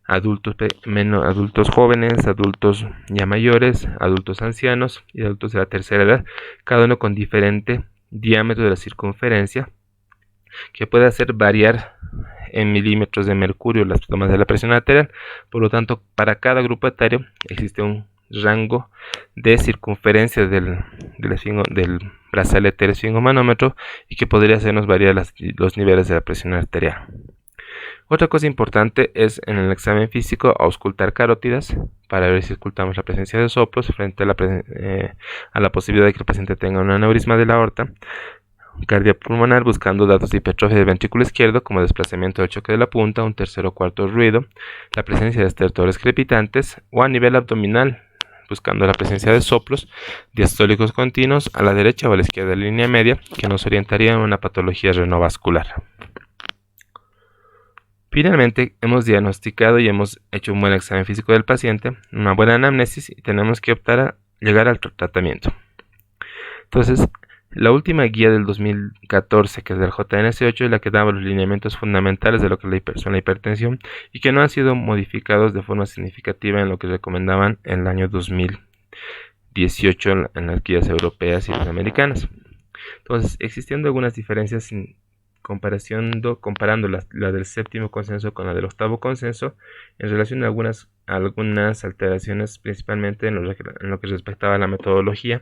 adultos jóvenes, adultos ya mayores, adultos ancianos y adultos de la tercera edad, cada uno con diferente diámetro de la circunferencia, que puede hacer variar en milímetros de mercurio las tomas de la presión arterial. Por lo tanto, para cada grupo etario existe un rango de circunferencia del brazalete del esfingomanómetro y que podría hacernos variar los niveles de la presión arterial. Otra cosa importante es en el examen físico auscultar carótidas para ver si auscultamos la presencia de soplos frente a la posibilidad de que el paciente tenga un aneurisma de la aorta cardiopulmonar, buscando datos de hipertrofia del ventrículo izquierdo como desplazamiento del choque de la punta, un tercer o cuarto ruido, la presencia de estertores crepitantes, o a nivel abdominal buscando la presencia de soplos diastólicos continuos a la derecha o a la izquierda de la línea media, que nos orientaría a una patología renovascular. Finalmente, hemos diagnosticado y hemos hecho un buen examen físico del paciente, una buena anamnesis, y tenemos que optar a llegar al tratamiento. Entonces, la última guía del 2014, que es del JNS8, es la que daba los lineamientos fundamentales de lo que son la hipertensión y que no han sido modificados de forma significativa en lo que recomendaban en el año 2018 en las guías europeas y las americanas. Entonces, existiendo algunas diferencias comparando la del séptimo consenso con la del octavo consenso en relación a algunas alteraciones, principalmente en lo que respectaba a la metodología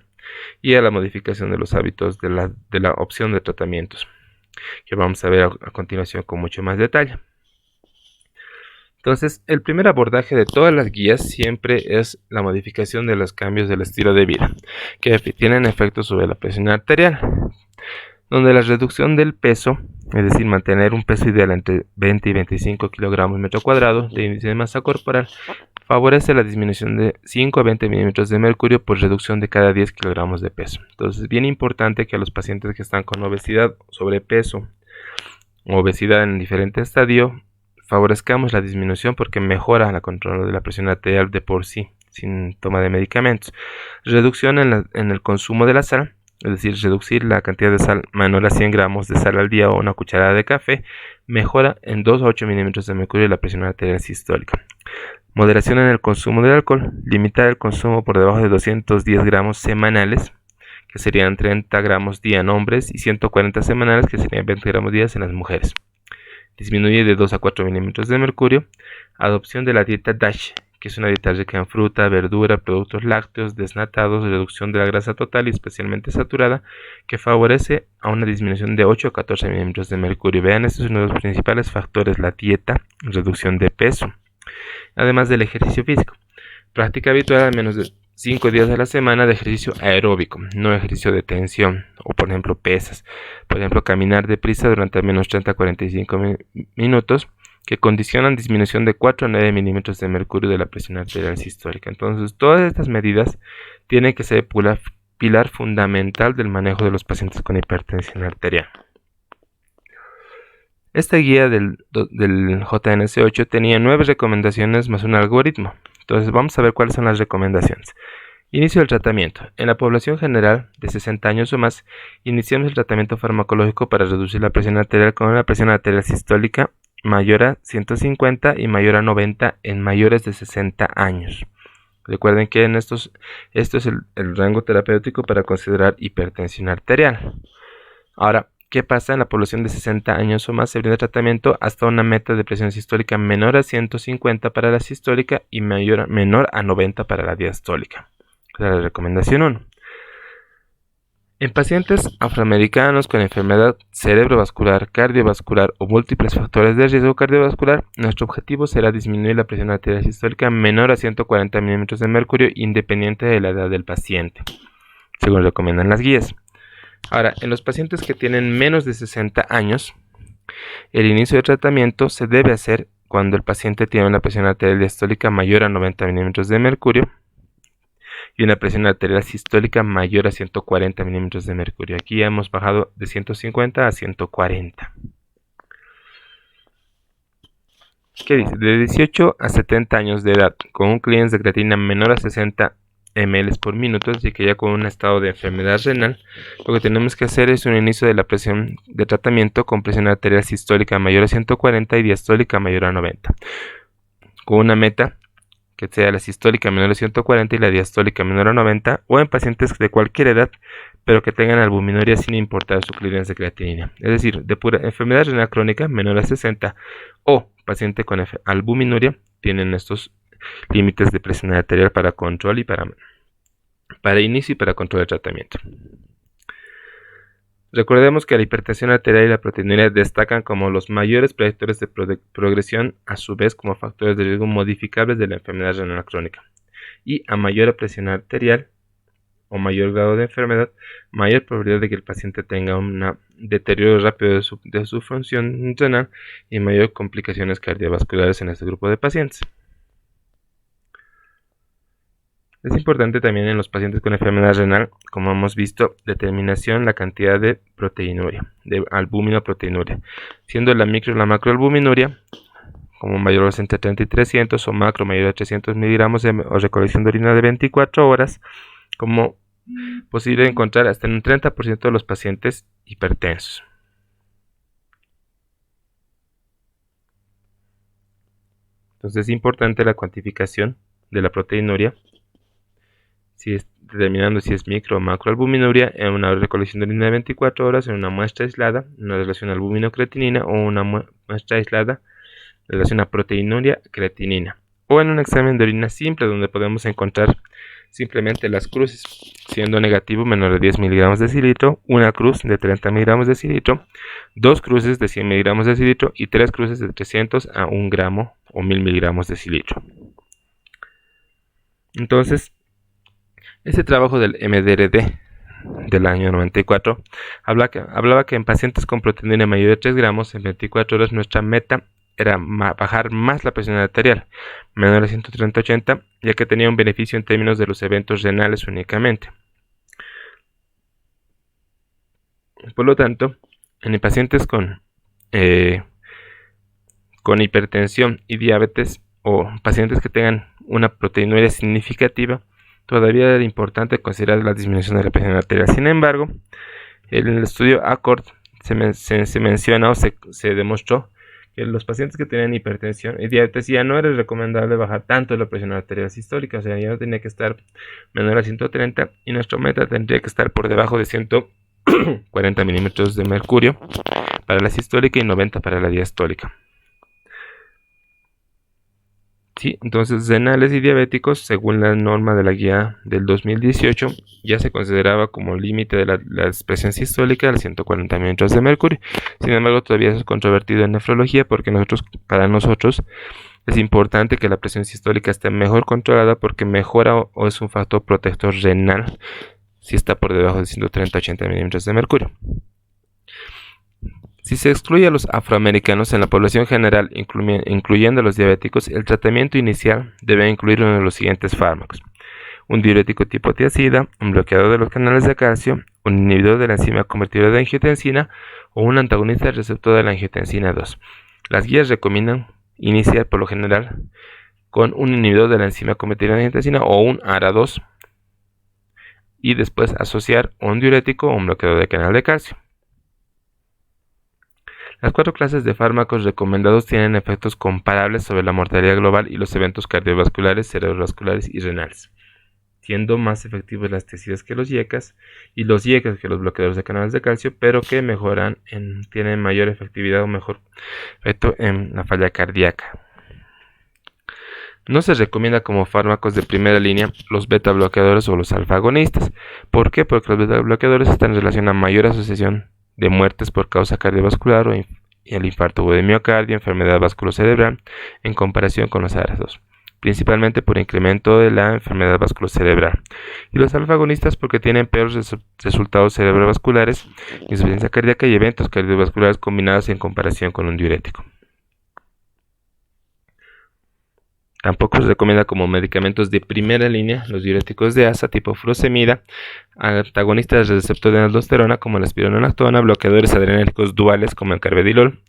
y a la modificación de los hábitos de la opción de tratamientos, que vamos a ver a continuación con mucho más detalle. Entonces, el primer abordaje de todas las guías siempre es la modificación de los cambios del estilo de vida, que tienen efectos sobre la presión arterial, donde la reducción del peso, es decir, mantener un peso ideal entre 20 y 25 kilogramos metro cuadrado de índice de masa corporal, favorece la disminución de 5 a 20 milímetros de mercurio por reducción de cada 10 kilogramos de peso. Entonces, es bien importante que a los pacientes que están con obesidad, sobrepeso o obesidad en diferente estadio, favorezcamos la disminución porque mejora la control de la presión arterial de por sí, sin toma de medicamentos. Reducción en el consumo de la sal, es decir, reducir la cantidad de sal menor a 100 gramos de sal al día o una cucharada de café, mejora en 2 a 8 milímetros de mercurio la presión arterial sistólica. Moderación en el consumo del alcohol, limitar el consumo por debajo de 210 gramos semanales, que serían 30 gramos día en hombres, y 140 semanales, que serían 20 gramos día en las mujeres. Disminuye de 2 a 4 milímetros de mercurio. Adopción de la dieta DASH, que es una dieta rica en fruta, verdura, productos lácteos, desnatados, reducción de la grasa total y especialmente saturada, que favorece a una disminución de 8 a 14 milímetros de mercurio. Vean, estos son uno de los principales factores: la dieta, reducción de peso, además del ejercicio físico. Práctica habitual al menos de 5 días a la semana de ejercicio aeróbico, no ejercicio de tensión, o por ejemplo pesas. Por ejemplo, caminar deprisa durante al menos 30 a 45 minutos, que condicionan disminución de 4 a 9 milímetros de mercurio de la presión arterial sistólica. Entonces, todas estas medidas tienen que ser pilar fundamental del manejo de los pacientes con hipertensión arterial. Esta guía del JNS8 tenía 9 recomendaciones más un algoritmo. Entonces, vamos a ver cuáles son las recomendaciones. Inicio del tratamiento. En la población general de 60 años o más, iniciamos el tratamiento farmacológico para reducir la presión arterial con una presión arterial sistólica mayor a 150 y mayor a 90 en mayores de 60 años. Recuerden que esto es el rango terapéutico para considerar hipertensión arterial. Ahora, ¿qué pasa en la población de 60 años o más? Se brinda tratamiento hasta una meta de presión sistólica menor a 150 para la sistólica y menor a 90 para la diastólica. Esa es la recomendación 1. En pacientes afroamericanos con enfermedad cerebrovascular, cardiovascular o múltiples factores de riesgo cardiovascular, nuestro objetivo será disminuir la presión arterial sistólica menor a 140 milímetros de mercurio independiente de la edad del paciente, según recomiendan las guías. Ahora, en los pacientes que tienen menos de 60 años, el inicio de tratamiento se debe hacer cuando el paciente tiene una presión arterial diastólica mayor a 90 milímetros de mercurio y una presión arterial sistólica mayor a 140 milímetros de mercurio. Aquí ya hemos bajado de 150 a 140. ¿Qué dice? De 18 a 70 años de edad, con un clearance de creatinina menor a 60 ml por minuto, así que ya con un estado de enfermedad renal, lo que tenemos que hacer es un inicio de la presión de tratamiento con presión arterial sistólica mayor a 140 y diastólica mayor a 90, con una meta que sea la sistólica menor a 140 y la diastólica menor a 90, o en pacientes de cualquier edad, pero que tengan albuminuria sin importar su clearance de creatinina, es decir, de pura enfermedad renal crónica menor a 60, o paciente con albuminuria, tienen estos límites de presión arterial para control y para inicio y para control de tratamiento. Recordemos que la hipertensión arterial y la proteinuria destacan como los mayores predictores de progresión, a su vez como factores de riesgo modificables de la enfermedad renal crónica. Y a mayor presión arterial o mayor grado de enfermedad, mayor probabilidad de que el paciente tenga un deterioro rápido de su función renal y mayor complicaciones cardiovasculares en este grupo de pacientes. Es importante también en los pacientes con enfermedad renal, como hemos visto, determinación la cantidad de proteinuria, de albuminoproteinuria, siendo la micro y la macroalbuminuria como mayor o entre 30 y 300 o macro mayor a 300 miligramos o recolección de orina de 24 horas, como posible encontrar hasta en un 30% de los pacientes hipertensos. Entonces es importante la cuantificación de la proteinuria, determinando si es micro o macroalbuminuria en una recolección de orina de 24 horas, en una muestra aislada, una relación albumino-creatinina, o una muestra aislada en relación a proteinuria creatinina, o en un examen de orina simple donde podemos encontrar simplemente las cruces, siendo negativo menor de 10 miligramos de decilitro, una cruz de 30 miligramos de decilitro, dos cruces de 100 miligramos de decilitro y tres cruces de 300 a 1 gramo o 1000 miligramos de decilitro. Entonces, ese trabajo del MDRD del año 94 hablaba que en pacientes con proteinuria mayor de 3 gramos en 24 horas nuestra meta era bajar más la presión arterial, menor a 130-80, ya que tenía un beneficio en términos de los eventos renales únicamente. Por lo tanto, en pacientes con hipertensión y diabetes, o pacientes que tengan una proteinuria significativa, todavía era importante considerar la disminución de la presión arterial. Sin embargo, en el estudio ACCORD se menciona o se demostró que los pacientes que tenían hipertensión y diabetes ya no era recomendable bajar tanto la presión arterial sistólica, o sea, ya tenía que estar menor a 130 y nuestra meta tendría que estar por debajo de 140 milímetros de mercurio para la sistólica y 90 para la diastólica. Sí, entonces renales y diabéticos, según la norma de la guía del 2018, ya se consideraba como límite de la presión sistólica al 140 milímetros de mercurio. Sin embargo, todavía es controvertido en nefrología porque para nosotros es importante que la presión sistólica esté mejor controlada porque mejora o es un factor protector renal si está por debajo de 130-80 milímetros de mercurio. Si se excluye a los afroamericanos en la población general, incluyendo a los diabéticos, el tratamiento inicial debe incluir uno de los siguientes fármacos: un diurético tipo tiazida, un bloqueador de los canales de calcio, un inhibidor de la enzima convertidora de angiotensina o un antagonista del receptor de la angiotensina 2. Las guías recomiendan iniciar por lo general con un inhibidor de la enzima convertidora de angiotensina o un ARA2 y después asociar un diurético o un bloqueador de canal de calcio. Las 4 clases de fármacos recomendados tienen efectos comparables sobre la mortalidad global y los eventos cardiovasculares, cerebrovasculares y renales, siendo más efectivos las tiazidas que los IECAs y los IECAs que los bloqueadores de canales de calcio, pero que tienen mayor efectividad o mejor efecto en la falla cardíaca. No se recomienda como fármacos de primera línea los beta bloqueadores o los alfa agonistas. ¿Por qué? Porque los beta bloqueadores están en relación a mayor asociación de muertes por causa cardiovascular y el infarto de miocardio, enfermedad vasculocerebral, en comparación con los ARAS2, principalmente por incremento de la enfermedad vasculocerebral. Y los alfa agonistas porque tienen peores resultados cerebrovasculares, insuficiencia cardíaca y eventos cardiovasculares combinados en comparación con un diurético. Tampoco se recomienda como medicamentos de primera línea los diuréticos de asa tipo furosemida, antagonistas del receptor de aldosterona como la espironolactona, bloqueadores adrenérgicos duales como el carvedilol,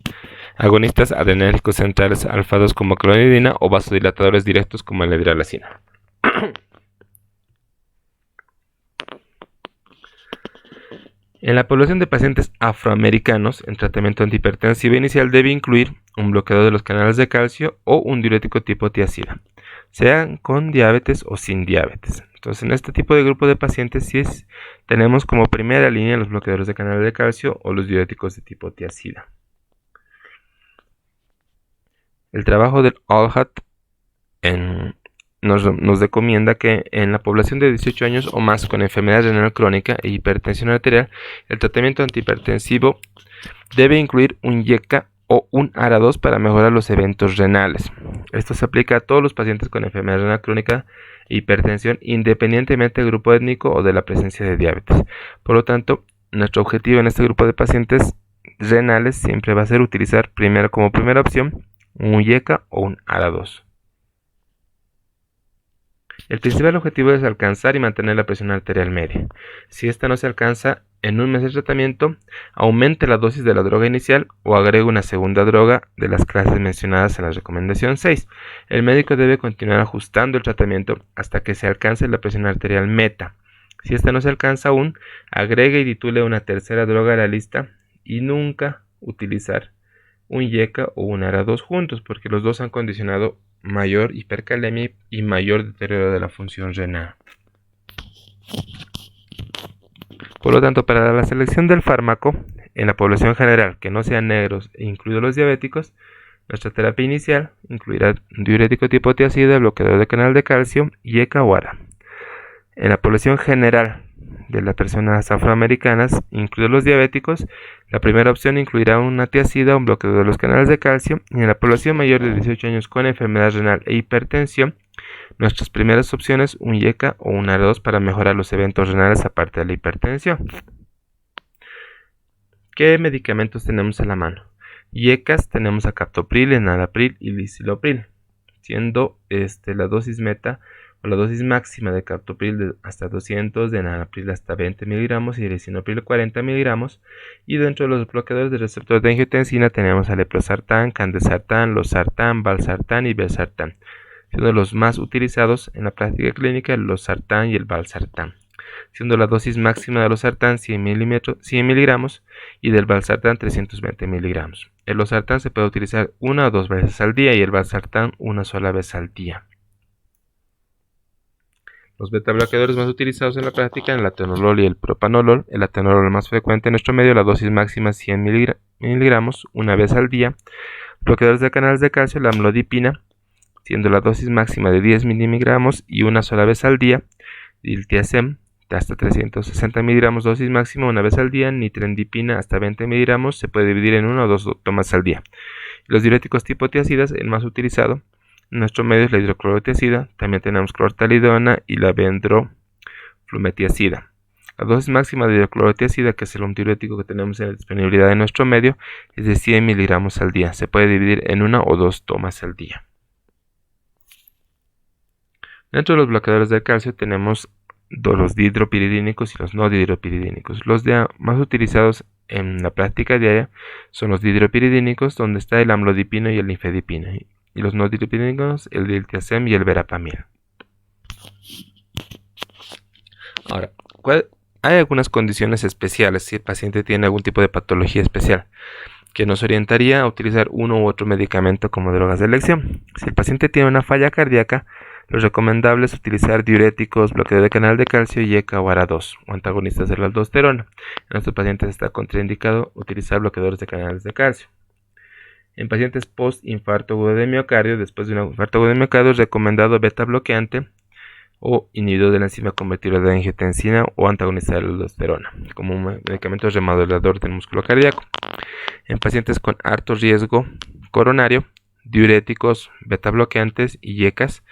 agonistas adrenérgicos centrales alfa-2 como clonidina o vasodilatadores directos como la hidralazina. En la población de pacientes afroamericanos, el tratamiento antihipertensivo inicial debe incluir un bloqueador de los canales de calcio o un diurético tipo tiazida, sean con diabetes o sin diabetes. Entonces, en este tipo de grupo de pacientes sí tenemos como primera línea los bloqueadores de canales de calcio o los diuréticos de tipo tiazida. El trabajo del Allhat nos recomienda que en la población de 18 años o más con enfermedad renal crónica e hipertensión arterial, el tratamiento antihipertensivo debe incluir un YECA o un ARA2 para mejorar los eventos renales. Esto se aplica a todos los pacientes con enfermedad renal crónica e hipertensión, independientemente del grupo étnico o de la presencia de diabetes. Por lo tanto, nuestro objetivo en este grupo de pacientes renales siempre va a ser utilizar como primera opción un YECA o un ARA2. El principal objetivo es alcanzar y mantener la presión arterial media. Si esta no se alcanza en un mes de tratamiento, aumente la dosis de la droga inicial o agregue una segunda droga de las clases mencionadas en la recomendación 6. El médico debe continuar ajustando el tratamiento hasta que se alcance la presión arterial meta. Si esta no se alcanza aún, agregue y titule una tercera droga a la lista y nunca utilizar un YECA o un ARA2 juntos, porque los dos han condicionado mayor hipercalemia y mayor deterioro de la función renal. Por lo tanto, para la selección del fármaco en la población general que no sean negros, incluidos los diabéticos, nuestra terapia inicial incluirá diurético tipo tiazida, bloqueador de canal de calcio, YECA o ARA. En la población general de las personas afroamericanas, incluidos los diabéticos, la primera opción incluirá una tiazida o un bloqueador de los canales de calcio, y en la población mayor de 18 años con enfermedad renal e hipertensión, nuestras primeras opciones un YECA o un ARA2 para mejorar los eventos renales aparte de la hipertensión. ¿Qué medicamentos tenemos a la mano? YECAs tenemos a captopril, enalapril y lisinopril, siendo la dosis meta o la dosis máxima de captopril de hasta 200, de enalapril hasta 20 miligramos y de lisinopril 40 miligramos. Y dentro de los bloqueadores de receptor de angiotensina tenemos a leprosartán, candesartán, losartán, valsartán y belsartán, siendo los más utilizados en la práctica clínica el losartán y el valsartán, siendo la dosis máxima de losartán 100 miligramos y del valsartán 320 miligramos. El losartán se puede utilizar una o dos veces al día y el valsartán una sola vez al día. Los beta bloqueadores más utilizados en la práctica son el atenolol y el propanolol. El atenolol más frecuente en nuestro medio, la dosis máxima 100 miligramos una vez al día. Bloqueadores de canales de calcio, la amlodipina, siendo la dosis máxima de 10 miligramos y una sola vez al día. Y el tiazem, de hasta 360 miligramos dosis máxima una vez al día. Nitrendipina hasta 20 miligramos, se puede dividir en una o dos tomas al día. Los diuréticos tipo tiazidas, el más utilizado en nuestro medio es la hidroclorotiazida, también tenemos clortalidona y la bendroflumethiazida. La dosis máxima de hidroclorotiazida, que es el diurético que tenemos en disponibilidad en nuestro medio, es de 100 miligramos al día. Se puede dividir en una o dos tomas al día. Dentro de los bloqueadores del calcio tenemos los dihidropiridínicos y los no dihidropiridínicos. Los más utilizados en la práctica diaria son los dihidropiridínicos, donde está el amlodipino y el nifedipino, y los no dihidropiridínicos, el diltiazem y el verapamil. Ahora, hay algunas condiciones especiales si el paciente tiene algún tipo de patología especial que nos orientaría a utilizar uno u otro medicamento como drogas de elección. Si el paciente tiene una falla cardíaca, lo recomendable es utilizar diuréticos, bloqueador de canal de calcio, YECA o ARA2 o antagonistas de la aldosterona. En estos pacientes está contraindicado utilizar bloqueadores de canales de calcio. En pacientes post-infarto agudo de miocardio, después de un infarto agudo de miocardio, es recomendado beta bloqueante o inhibidor de la enzima convertidora de angiotensina o antagonista de la aldosterona, como un medicamento remodelador del músculo cardíaco. En pacientes con alto riesgo coronario, diuréticos, beta bloqueantes y IECAS,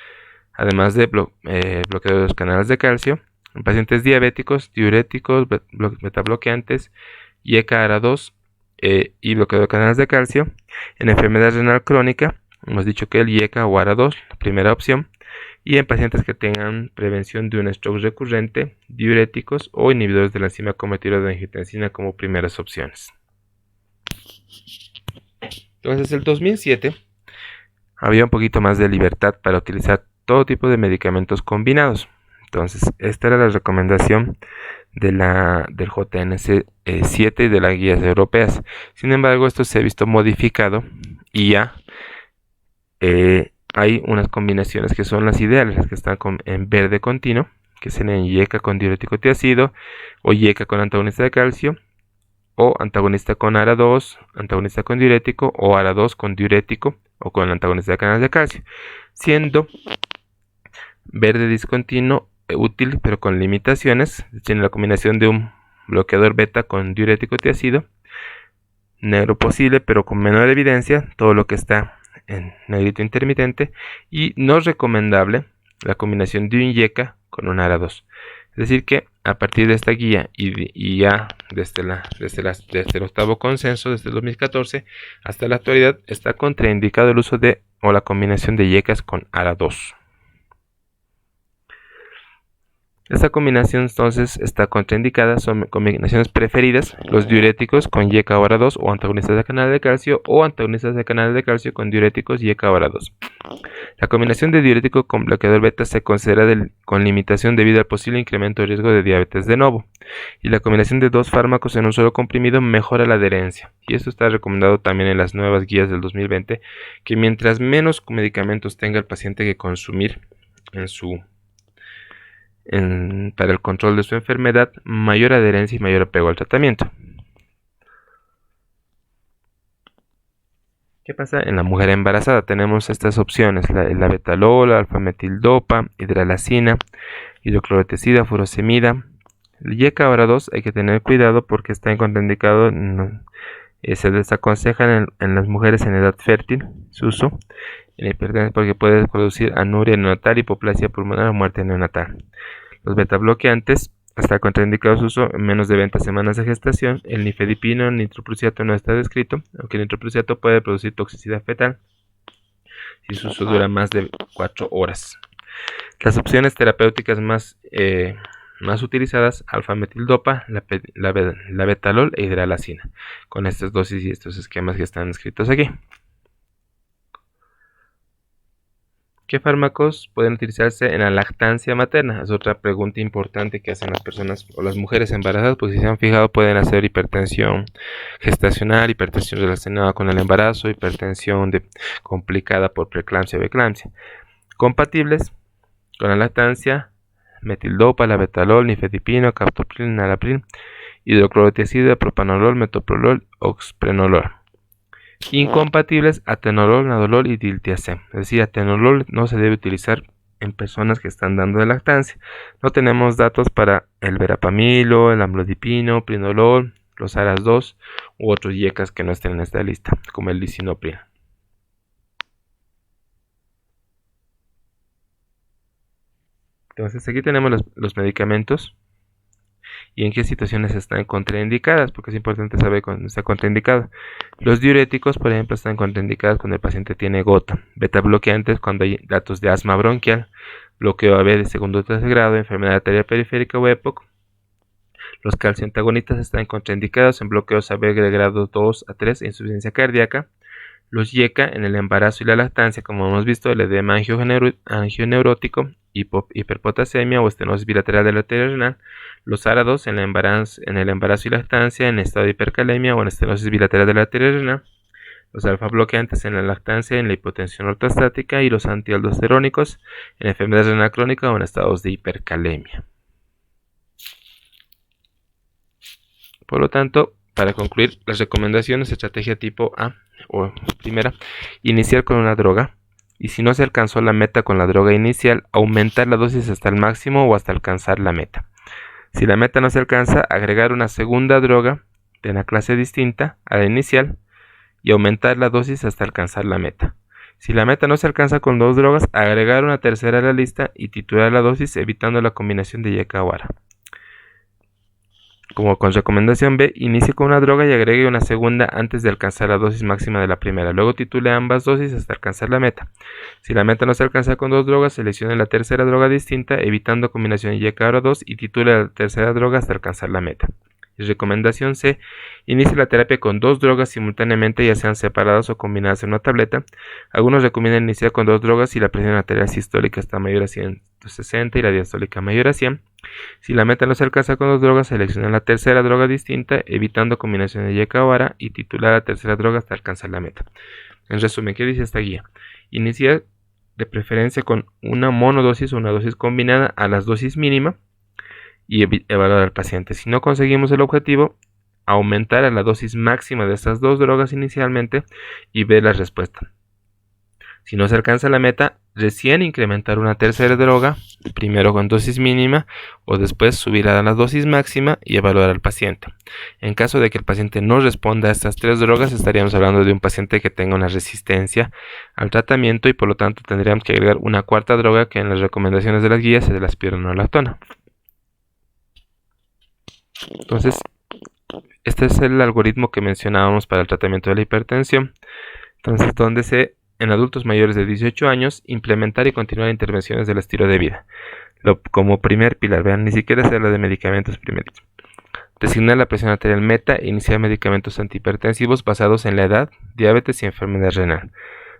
además de bloqueo de los canales de calcio. En pacientes diabéticos, diuréticos, beta bloqueantes, IECA ARA2 y bloqueo de canales de calcio. En enfermedad renal crónica, hemos dicho que el IECA o ARA2, la primera opción. Y en pacientes que tengan prevención de un stroke recurrente, diuréticos o inhibidores de la enzima convertidora de angiotensina como primeras opciones. Entonces, en el 2007 había un poquito más de libertad para utilizar todo tipo de medicamentos combinados. Entonces, esta era la recomendación del JNC 7 y de las guías europeas. Sin embargo, esto se ha visto modificado y ya hay unas combinaciones que son las ideales, las que están en verde continuo, que serían IECA con diurético tiacido, o IECA con antagonista de calcio, o antagonista con ARA2, antagonista con diurético, o ARA2 con diurético, o con antagonista de canales de calcio, siendo verde discontinuo útil, pero con limitaciones. Tiene la combinación de un bloqueador beta con diurético tiacido, negro posible, pero con menor evidencia, todo lo que está en negrito intermitente, y no recomendable la combinación de un IECA con un ARA2. Es decir que a partir de esta guía y ya desde el octavo consenso, desde el 2014 hasta la actualidad, está contraindicado el uso de o la combinación de IECAS con ARA2. Esta combinación entonces está contraindicada, son combinaciones preferidas, los diuréticos con IECA o ARA2 o antagonistas de canal de calcio o antagonistas de canal de calcio con diuréticos IECA o ARA2. La combinación de diurético con bloqueador beta se considera con limitación debido al posible incremento de riesgo de diabetes de novo, y la combinación de dos fármacos en un solo comprimido mejora la adherencia, y esto está recomendado también en las nuevas guías del 2020, que mientras menos medicamentos tenga el paciente que consumir para el control de su enfermedad, mayor adherencia y mayor apego al tratamiento. ¿Qué pasa en la mujer embarazada? Tenemos estas opciones, la betalol, alfametildopa, hidralazina, hidroclorotiazida, furosemida. El IECA ARA2 hay que tener cuidado porque está contraindicado, se desaconseja en las mujeres en edad fértil su uso, en hipertensión, porque puede producir anuria neonatal, hipoplasia pulmonar o muerte neonatal. Los betabloqueantes está contraindicado su uso en menos de 20 semanas de gestación. El nifedipino, nitroprusiato no está descrito, aunque el nitroprusiato puede producir toxicidad fetal si su uso dura más de 4 horas. Las opciones terapéuticas más utilizadas, alfametildopa, la betalol e hidralazina, con estas dosis y estos esquemas que están escritos aquí. ¿Qué fármacos pueden utilizarse en la lactancia materna? Es otra pregunta importante que hacen las personas o las mujeres embarazadas, pues si se han fijado pueden hacer hipertensión gestacional, hipertensión relacionada con el embarazo, hipertensión complicada por preeclampsia o eclampsia. Compatibles con la lactancia, metildopa, la betalol, nifedipino, captopril, nalapril, hidroclorotiazida, propanolol, metoprolol, oxprenolol. Incompatibles, atenolol, nadolol y diltiazem. Es decir, atenolol no se debe utilizar en personas que están dando de lactancia. No tenemos datos para el verapamilo, el amlodipino, prinolol, los ARAS2 u otros IECAS que no estén en esta lista, como el lisinopril. Entonces aquí tenemos los medicamentos y en qué situaciones están contraindicadas, porque es importante saber cuándo está contraindicado. Los diuréticos, por ejemplo, están contraindicados cuando el paciente tiene gota. Beta bloqueantes cuando hay datos de asma bronquial, bloqueo AB de segundo o tercer grado, enfermedad arterial periférica o EPOC. Los calcioantagonistas están contraindicados en bloqueos AB de grado 2 a 3 e insuficiencia cardíaca. Los IECA en el embarazo y la lactancia, como hemos visto, el edema angioneurótico, hiperpotasemia o estenosis bilateral de la arteria renal. Los ARA2 en el embarazo y lactancia, en estado de hipercalemia o en estenosis bilateral de la arteria renal. Los alfa bloqueantes en la lactancia, en la hipotensión ortostática, y los antialdosterónicos en enfermedad renal crónica o en estados de hipercalemia. Por lo tanto, para concluir, las recomendaciones, estrategia tipo A o primera, iniciar con una droga y si no se alcanzó la meta con la droga inicial, aumentar la dosis hasta el máximo o hasta alcanzar la meta. Si la meta no se alcanza, agregar una segunda droga de una clase distinta a la inicial y aumentar la dosis hasta alcanzar la meta. Si la meta no se alcanza con dos drogas, agregar una tercera a la lista y titular la dosis evitando la combinación de YK o ARA. Como con recomendación B, inicie con una droga y agregue una segunda antes de alcanzar la dosis máxima de la primera. Luego titule ambas dosis hasta alcanzar la meta. Si la meta no se alcanza con dos drogas, seleccione la tercera droga distinta, evitando combinación YK-ARA2 y titule la tercera droga hasta alcanzar la meta. Y recomendación C, inicie la terapia con dos drogas simultáneamente, ya sean separadas o combinadas en una tableta. Algunos recomiendan iniciar con dos drogas si la presión arterial sistólica está mayor a 160 y la diastólica mayor a 100. Si la meta no se alcanza con dos drogas, selecciona la tercera droga distinta, evitando combinación de YK o ARA y titular la tercera droga hasta alcanzar la meta. En resumen, ¿qué dice esta guía? Iniciar de preferencia con una monodosis o una dosis combinada a las dosis mínima y evaluar al paciente. Si no conseguimos el objetivo, aumentar a la dosis máxima de estas dos drogas inicialmente y ver la respuesta. Si no se alcanza la meta, recién incrementar una tercera droga, primero con dosis mínima o después subir a la dosis máxima y evaluar al paciente. En caso de que el paciente no responda a estas tres drogas, estaríamos hablando de un paciente que tenga una resistencia al tratamiento y por lo tanto tendríamos que agregar una cuarta droga que en las recomendaciones de las guías es la espironolactona. Entonces, este es el algoritmo que mencionábamos para el tratamiento de la hipertensión. Entonces, donde en adultos mayores de 18 años, implementar y continuar intervenciones del estilo de vida. Como primer pilar, vean, ni siquiera se habla de medicamentos primeros. Designar la presión arterial meta e iniciar medicamentos antihipertensivos basados en la edad, diabetes y enfermedad renal.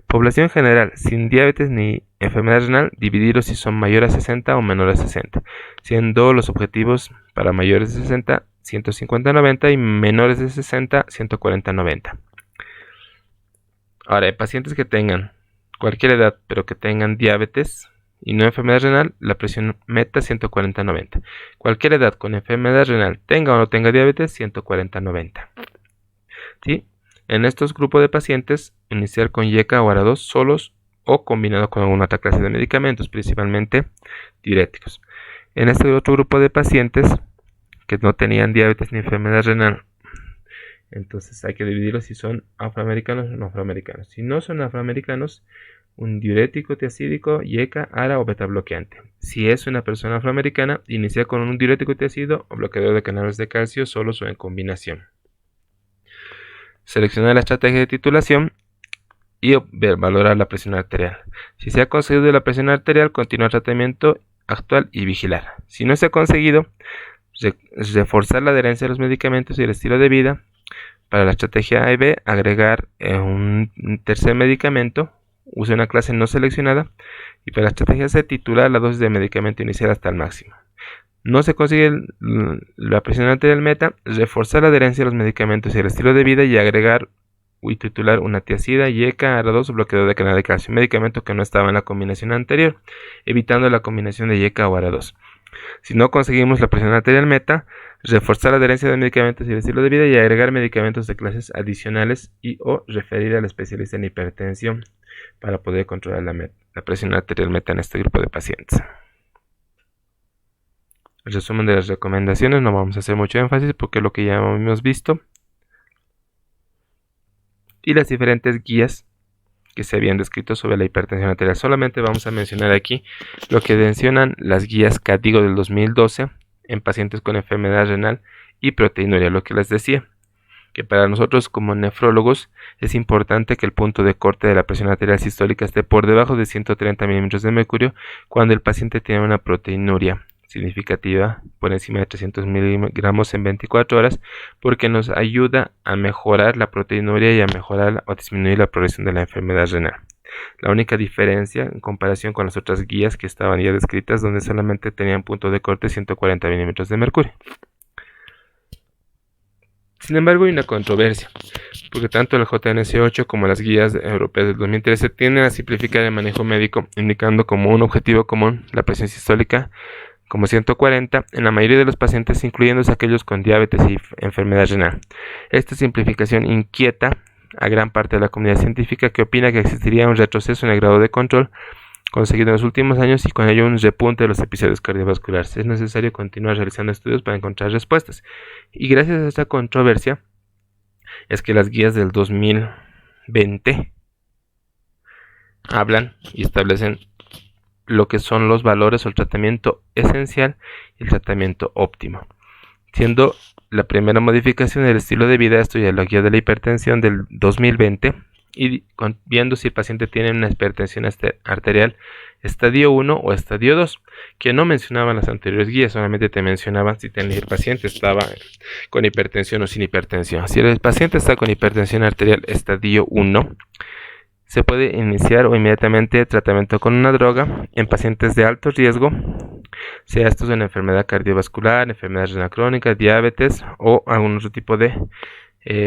Población general, sin diabetes ni enfermedad renal, dividirlos si son mayores a 60 o menores a 60, siendo los objetivos para mayores de 60, 150-90 y menores de 60, 140-90. Ahora, en pacientes que tengan cualquier edad, pero que tengan diabetes y no enfermedad renal, la presión meta 140-90. Cualquier edad con enfermedad renal, tenga o no tenga diabetes, 140-90. ¿Sí? En estos grupos de pacientes, iniciar con YK o ARA2 solos o combinado con alguna otra clase de medicamentos, principalmente diuréticos. En este otro grupo de pacientes que no tenían diabetes ni enfermedad renal, entonces hay que dividirlos si son afroamericanos o no afroamericanos. Si no son afroamericanos, un diurético tiacídico, YK, ARA o beta bloqueante. Si es una persona afroamericana, iniciar con un diurético tiacídico o bloqueador de canales de calcio solos o en combinación. Seleccionar la estrategia de titulación y valorar la presión arterial. Si se ha conseguido la presión arterial, continuar el tratamiento actual y vigilar. Si no se ha conseguido, reforzar la adherencia a los medicamentos y el estilo de vida. Para la estrategia A y B, agregar un tercer medicamento, use una clase no seleccionada. Y para la estrategia C, titular la dosis de medicamento inicial hasta el máximo. No se consigue la presión arterial meta, reforzar la adherencia a los medicamentos y el estilo de vida y agregar y titular una tiacida, YK, ARA2 o bloqueador de canal de calcio, medicamento que no estaba en la combinación anterior, evitando la combinación de YK o ARA2. Si no conseguimos la presión arterial meta, reforzar la adherencia de medicamentos y el estilo de vida y agregar medicamentos de clases adicionales y o referir al especialista en hipertensión para poder controlar la presión arterial meta en este grupo de pacientes. El resumen de las recomendaciones, no vamos a hacer mucho énfasis porque es lo que ya hemos visto. Y las diferentes guías que se habían descrito sobre la hipertensión arterial. Solamente vamos a mencionar aquí lo que mencionan las guías KDIGO del 2012 en pacientes con enfermedad renal y proteinuria. Lo que les decía, que para nosotros como nefrólogos es importante que el punto de corte de la presión arterial sistólica esté por debajo de 130 milímetros de mercurio cuando el paciente tiene una proteinuria significativa por encima de 300 miligramos en 24 horas, porque nos ayuda a mejorar la proteinuria y a mejorar o disminuir la progresión de la enfermedad renal. La única diferencia en comparación con las otras guías que estaban ya descritas, donde solamente tenían punto de corte 140 milímetros de mercurio. Sin embargo, hay una controversia, porque tanto el JNS8 como las guías europeas del 2013 tienden a simplificar el manejo médico, indicando como un objetivo común la presión sistólica como 140 en la mayoría de los pacientes, incluyéndose aquellos con diabetes y enfermedad renal. Esta simplificación inquieta a gran parte de la comunidad científica, que opina que existiría un retroceso en el grado de control conseguido en los últimos años y con ello un repunte de los episodios cardiovasculares. Es necesario continuar realizando estudios para encontrar respuestas. Y gracias a esta controversia es que las guías del 2020 hablan y establecen lo que son los valores o el tratamiento esencial y el tratamiento óptimo, siendo la primera modificación del estilo de vida, esto ya la guía de la hipertensión del 2020, y viendo si el paciente tiene una hipertensión arterial estadio 1 o estadio 2, que no mencionaban las anteriores guías, solamente te mencionaban si el paciente estaba con hipertensión o sin hipertensión. Si el paciente está con hipertensión arterial estadio 1, se puede iniciar o inmediatamente tratamiento con una droga en pacientes de alto riesgo, sea esto en enfermedad cardiovascular, enfermedad renal crónica, diabetes o algún otro tipo de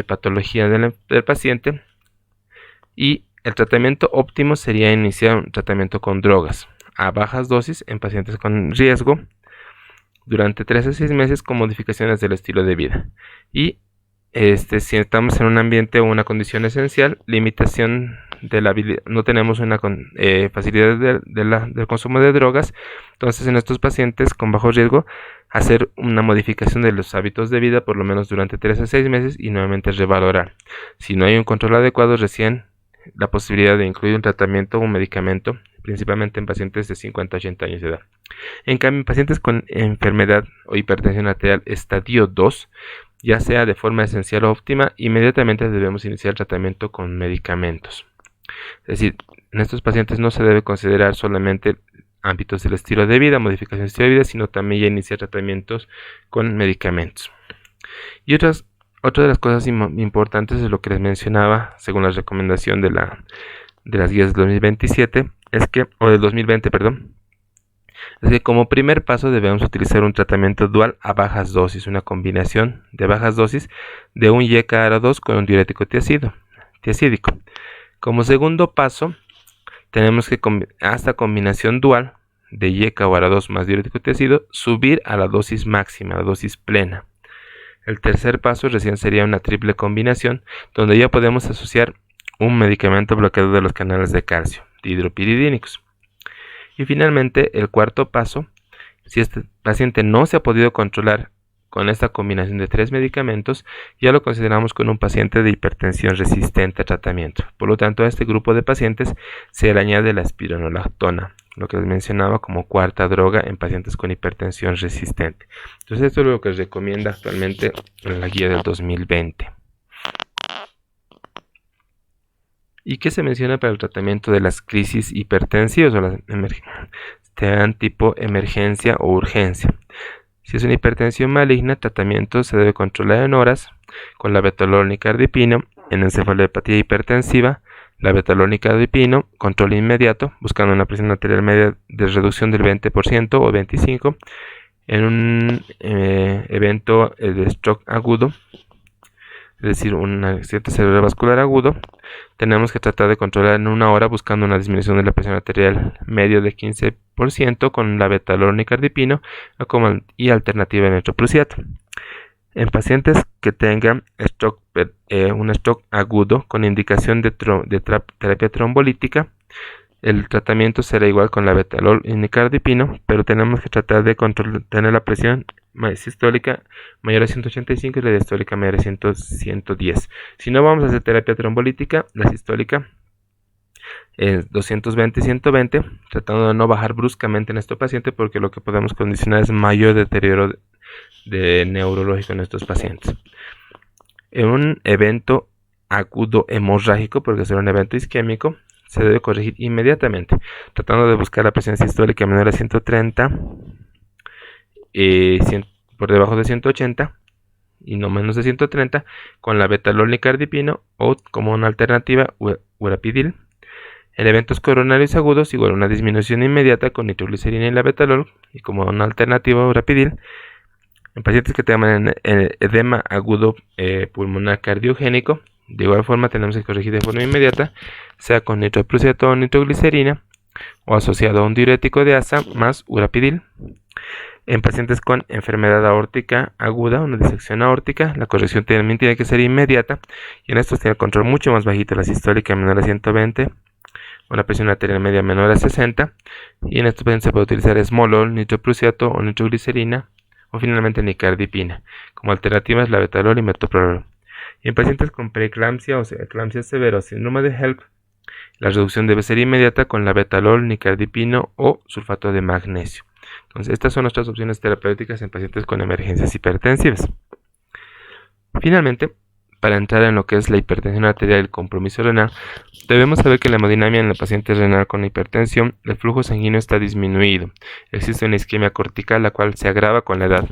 patología del paciente. Y el tratamiento óptimo sería iniciar un tratamiento con drogas a bajas dosis en pacientes con riesgo durante 3 a 6 meses con modificaciones del estilo de vida. Y si estamos en un ambiente o una condición esencial, limitación de la habilidad, no tenemos una facilidad del consumo de drogas, entonces en estos pacientes con bajo riesgo hacer una modificación de los hábitos de vida por lo menos durante 3 a 6 meses y nuevamente revalorar. Si no hay un control adecuado, recién la posibilidad de incluir un tratamiento o un medicamento, principalmente en pacientes de 50 a 80 años de edad. En cambio, en pacientes con enfermedad o hipertensión arterial estadio 2, ya sea de forma esencial o óptima, inmediatamente debemos iniciar el tratamiento con medicamentos. Es decir, en estos pacientes no se debe considerar solamente ámbitos del estilo de vida, modificación del estilo de vida, sino también ya iniciar tratamientos con medicamentos. Y otra de las cosas importantes es lo que les mencionaba, según la recomendación de las guías del 2027, o del 2020, perdón, es que como primer paso debemos utilizar un tratamiento dual a bajas dosis, una combinación de bajas dosis de un YK-ARA2 con un diurético tiazídico. Como segundo paso, tenemos que a esta combinación dual de YK o ARA2 más diurético tiazídico subir a la dosis máxima, la dosis plena. El tercer paso recién sería una triple combinación, donde ya podemos asociar un medicamento bloqueador de los canales de calcio, dihidropiridínicos. Y finalmente, el cuarto paso, si este paciente no se ha podido controlar con esta combinación de 3 medicamentos, ya lo consideramos con un paciente de hipertensión resistente a tratamiento. Por lo tanto, a este grupo de pacientes se le añade la espironolactona, lo que les mencionaba como cuarta droga en pacientes con hipertensión resistente. Entonces, esto es lo que se recomienda actualmente en la guía del 2020. ¿Y qué se menciona para el tratamiento de las crisis hipertensivas o las tipo emergencia o urgencia? Si es una hipertensión maligna, el tratamiento se debe controlar en horas con la betalol nicardipino. En encefalopatía hipertensiva, la betalol nicardipino, control inmediato, buscando una presión arterial media de reducción del 20% o 25%. En un evento de stroke agudo, es decir, un accidente cerebrovascular agudo, tenemos que tratar de controlar en 1 hora buscando una disminución de la presión arterial medio de 15% con la betalol nicardipino y alternativa de nitroprusiato. En pacientes que tengan un stroke agudo con indicación de terapia trombolítica, el tratamiento será igual con la betalol y nicardipino, pero tenemos que tratar de tener la presión sistólica mayor a 185 y la diastólica mayor a 110. Si no vamos a hacer terapia trombolítica, la sistólica es 220 y 120, tratando de no bajar bruscamente en este paciente porque lo que podemos condicionar es mayor deterioro de neurológico en estos pacientes. En un evento agudo hemorrágico, porque será un evento isquémico, se debe corregir inmediatamente, tratando de buscar la presión sistólica menor a 130, por debajo de 180 y no menos de 130, con la betalol nicardipino o como una alternativa urapidil. En eventos coronarios agudos, igual una disminución inmediata con nitroglicerina y la betalol y como una alternativa urapidil. En pacientes que tengan edema agudo pulmonar cardiogénico, de igual forma tenemos que corregir de forma inmediata, sea con nitroprusiato o nitroglicerina, o asociado a un diurético de asa más urapidil. En pacientes con enfermedad aórtica aguda, una disección aórtica, la corrección también tiene que ser inmediata, y en estos tiene el control mucho más bajito, la sistólica menor a 120, una presión arterial media menor a 60, y en estos pacientes se puede utilizar esmolol, nitroprusiato o nitroglicerina, o finalmente nicardipina. Como alternativas, la betalol y metoprolol. Y en pacientes con preeclampsia o eclampsia severa o síndrome de HELP, la reducción debe ser inmediata con la betalol, nicardipino o sulfato de magnesio. Entonces, estas son nuestras opciones terapéuticas en pacientes con emergencias hipertensivas. Finalmente, para entrar en lo que es la hipertensión arterial y el compromiso renal, debemos saber que en la hemodinamia en la paciente renal con hipertensión, el flujo sanguíneo está disminuido. Existe una isquemia cortical, la cual se agrava con la edad.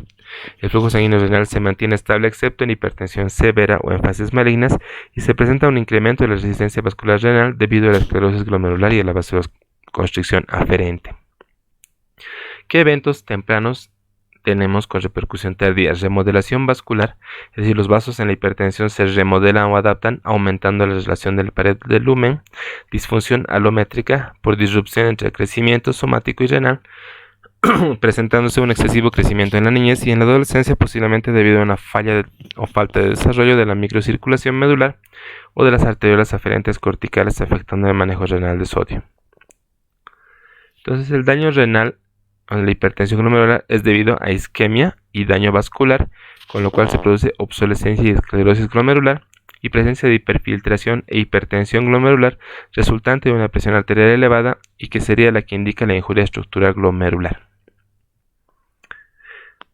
El flujo sanguíneo renal se mantiene estable excepto en hipertensión severa o en fases malignas, y se presenta un incremento de la resistencia vascular renal debido a la esclerosis glomerular y a la vasoconstricción aferente. ¿Qué eventos tempranos tenemos con repercusión tardía? Remodelación vascular, es decir, los vasos en la hipertensión se remodelan o adaptan aumentando la relación de la pared del lumen. Disfunción alométrica por disrupción entre el crecimiento somático y renal, presentándose un excesivo crecimiento en la niñez y en la adolescencia, posiblemente debido a una falla o falta de desarrollo de la microcirculación medular o de las arteriolas aferentes corticales, afectando el manejo renal de sodio. Entonces, el daño renal en la hipertensión glomerular es debido a isquemia y daño vascular, con lo cual se produce obsolescencia y esclerosis glomerular, y presencia de hiperfiltración e hipertensión glomerular resultante de una presión arterial elevada, y que sería la que indica la injuria estructural glomerular.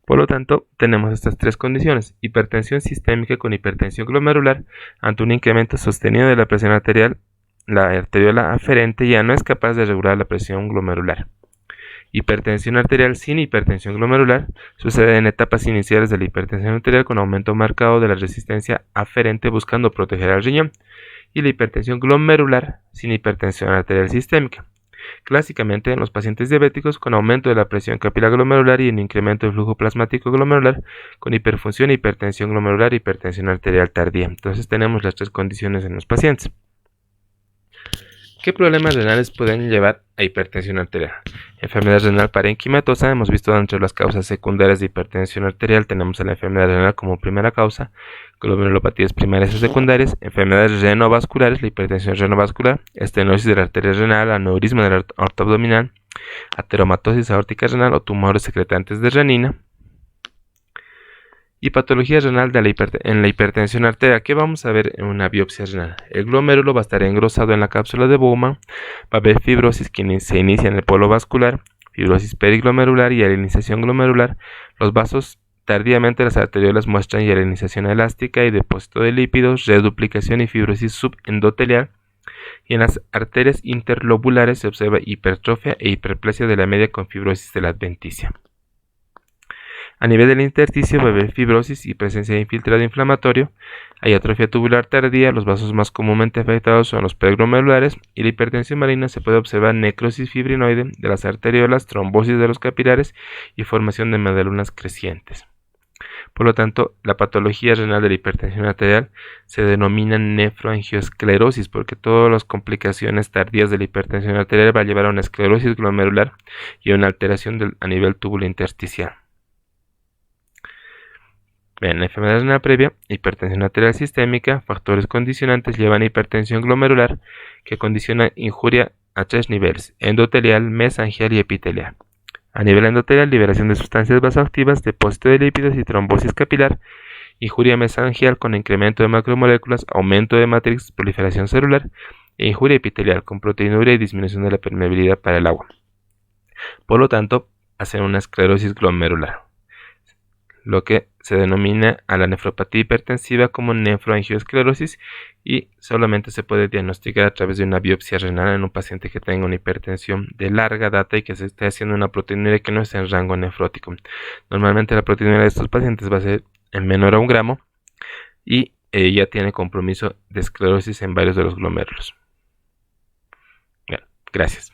Por lo tanto, tenemos estas tres condiciones: hipertensión sistémica con hipertensión glomerular. Ante un incremento sostenido de la presión arterial, la arteriola aferente ya no es capaz de regular la presión glomerular. Hipertensión arterial sin hipertensión glomerular sucede en etapas iniciales de la hipertensión arterial con aumento marcado de la resistencia aferente buscando proteger al riñón, y la hipertensión glomerular sin hipertensión arterial sistémica, clásicamente en los pacientes diabéticos con aumento de la presión capilar glomerular y en incremento del flujo plasmático glomerular, con hiperfunción, hipertensión glomerular, hipertensión arterial tardía. Entonces tenemos las tres condiciones en los pacientes. ¿Qué problemas renales pueden llevar a hipertensión arterial? Enfermedad renal parenquimatosa. Hemos visto entre las causas secundarias de hipertensión arterial tenemos a la enfermedad renal como primera causa, glomerulopatías primarias y secundarias, enfermedades renovasculares, la hipertensión renovascular, estenosis de la arteria renal, aneurisma de la aorta abdominal, ateromatosis aórtica renal o tumores secretantes de renina. Y patología renal en la hipertensión arterial. ¿Qué vamos a ver en una biopsia renal? El glomérulo va a estar engrosado en la cápsula de Bowman, va a haber fibrosis que se inicia en el polo vascular, fibrosis periglomerular y hialinización glomerular. Los vasos tardíamente, las arteriolas muestran hialinización elástica y depósito de lípidos, reduplicación y fibrosis subendotelial. Y en las arterias interlobulares se observa hipertrofia e hiperplasia de la media con fibrosis de la adventicia. A nivel del intersticio va a haber fibrosis y presencia de infiltrado inflamatorio, hay atrofia tubular tardía, los vasos más comúnmente afectados son los periglomerulares, y la hipertensión maligna se puede observar necrosis fibrinoide de las arteriolas, trombosis de los capilares y formación de medulas crecientes. Por lo tanto, la patología renal de la hipertensión arterial se denomina nefroangiosclerosis, porque todas las complicaciones tardías de la hipertensión arterial va a llevar a una esclerosis glomerular y a una alteración a nivel túbulo intersticial. Bien, la enfermedad renal previa, hipertensión arterial sistémica, factores condicionantes llevan a hipertensión glomerular, que condiciona injuria a tres niveles: endotelial, mesangial y epitelial. A nivel endotelial, liberación de sustancias vasoactivas, depósito de lípidos y trombosis capilar. Injuria mesangial con incremento de macromoléculas, aumento de matrix, proliferación celular. E injuria epitelial con proteinuria y disminución de la permeabilidad para el agua. Por lo tanto, hacen una esclerosis glomerular, lo que se denomina a la nefropatía hipertensiva como nefroangiosclerosis, y solamente se puede diagnosticar a través de una biopsia renal en un paciente que tenga una hipertensión de larga data y que se esté haciendo una proteinuria que no esté en rango nefrótico. Normalmente la proteinuria de estos pacientes va a ser menor a 1 gramo y ya tiene compromiso de esclerosis en varios de los glomérulos. Bien, gracias.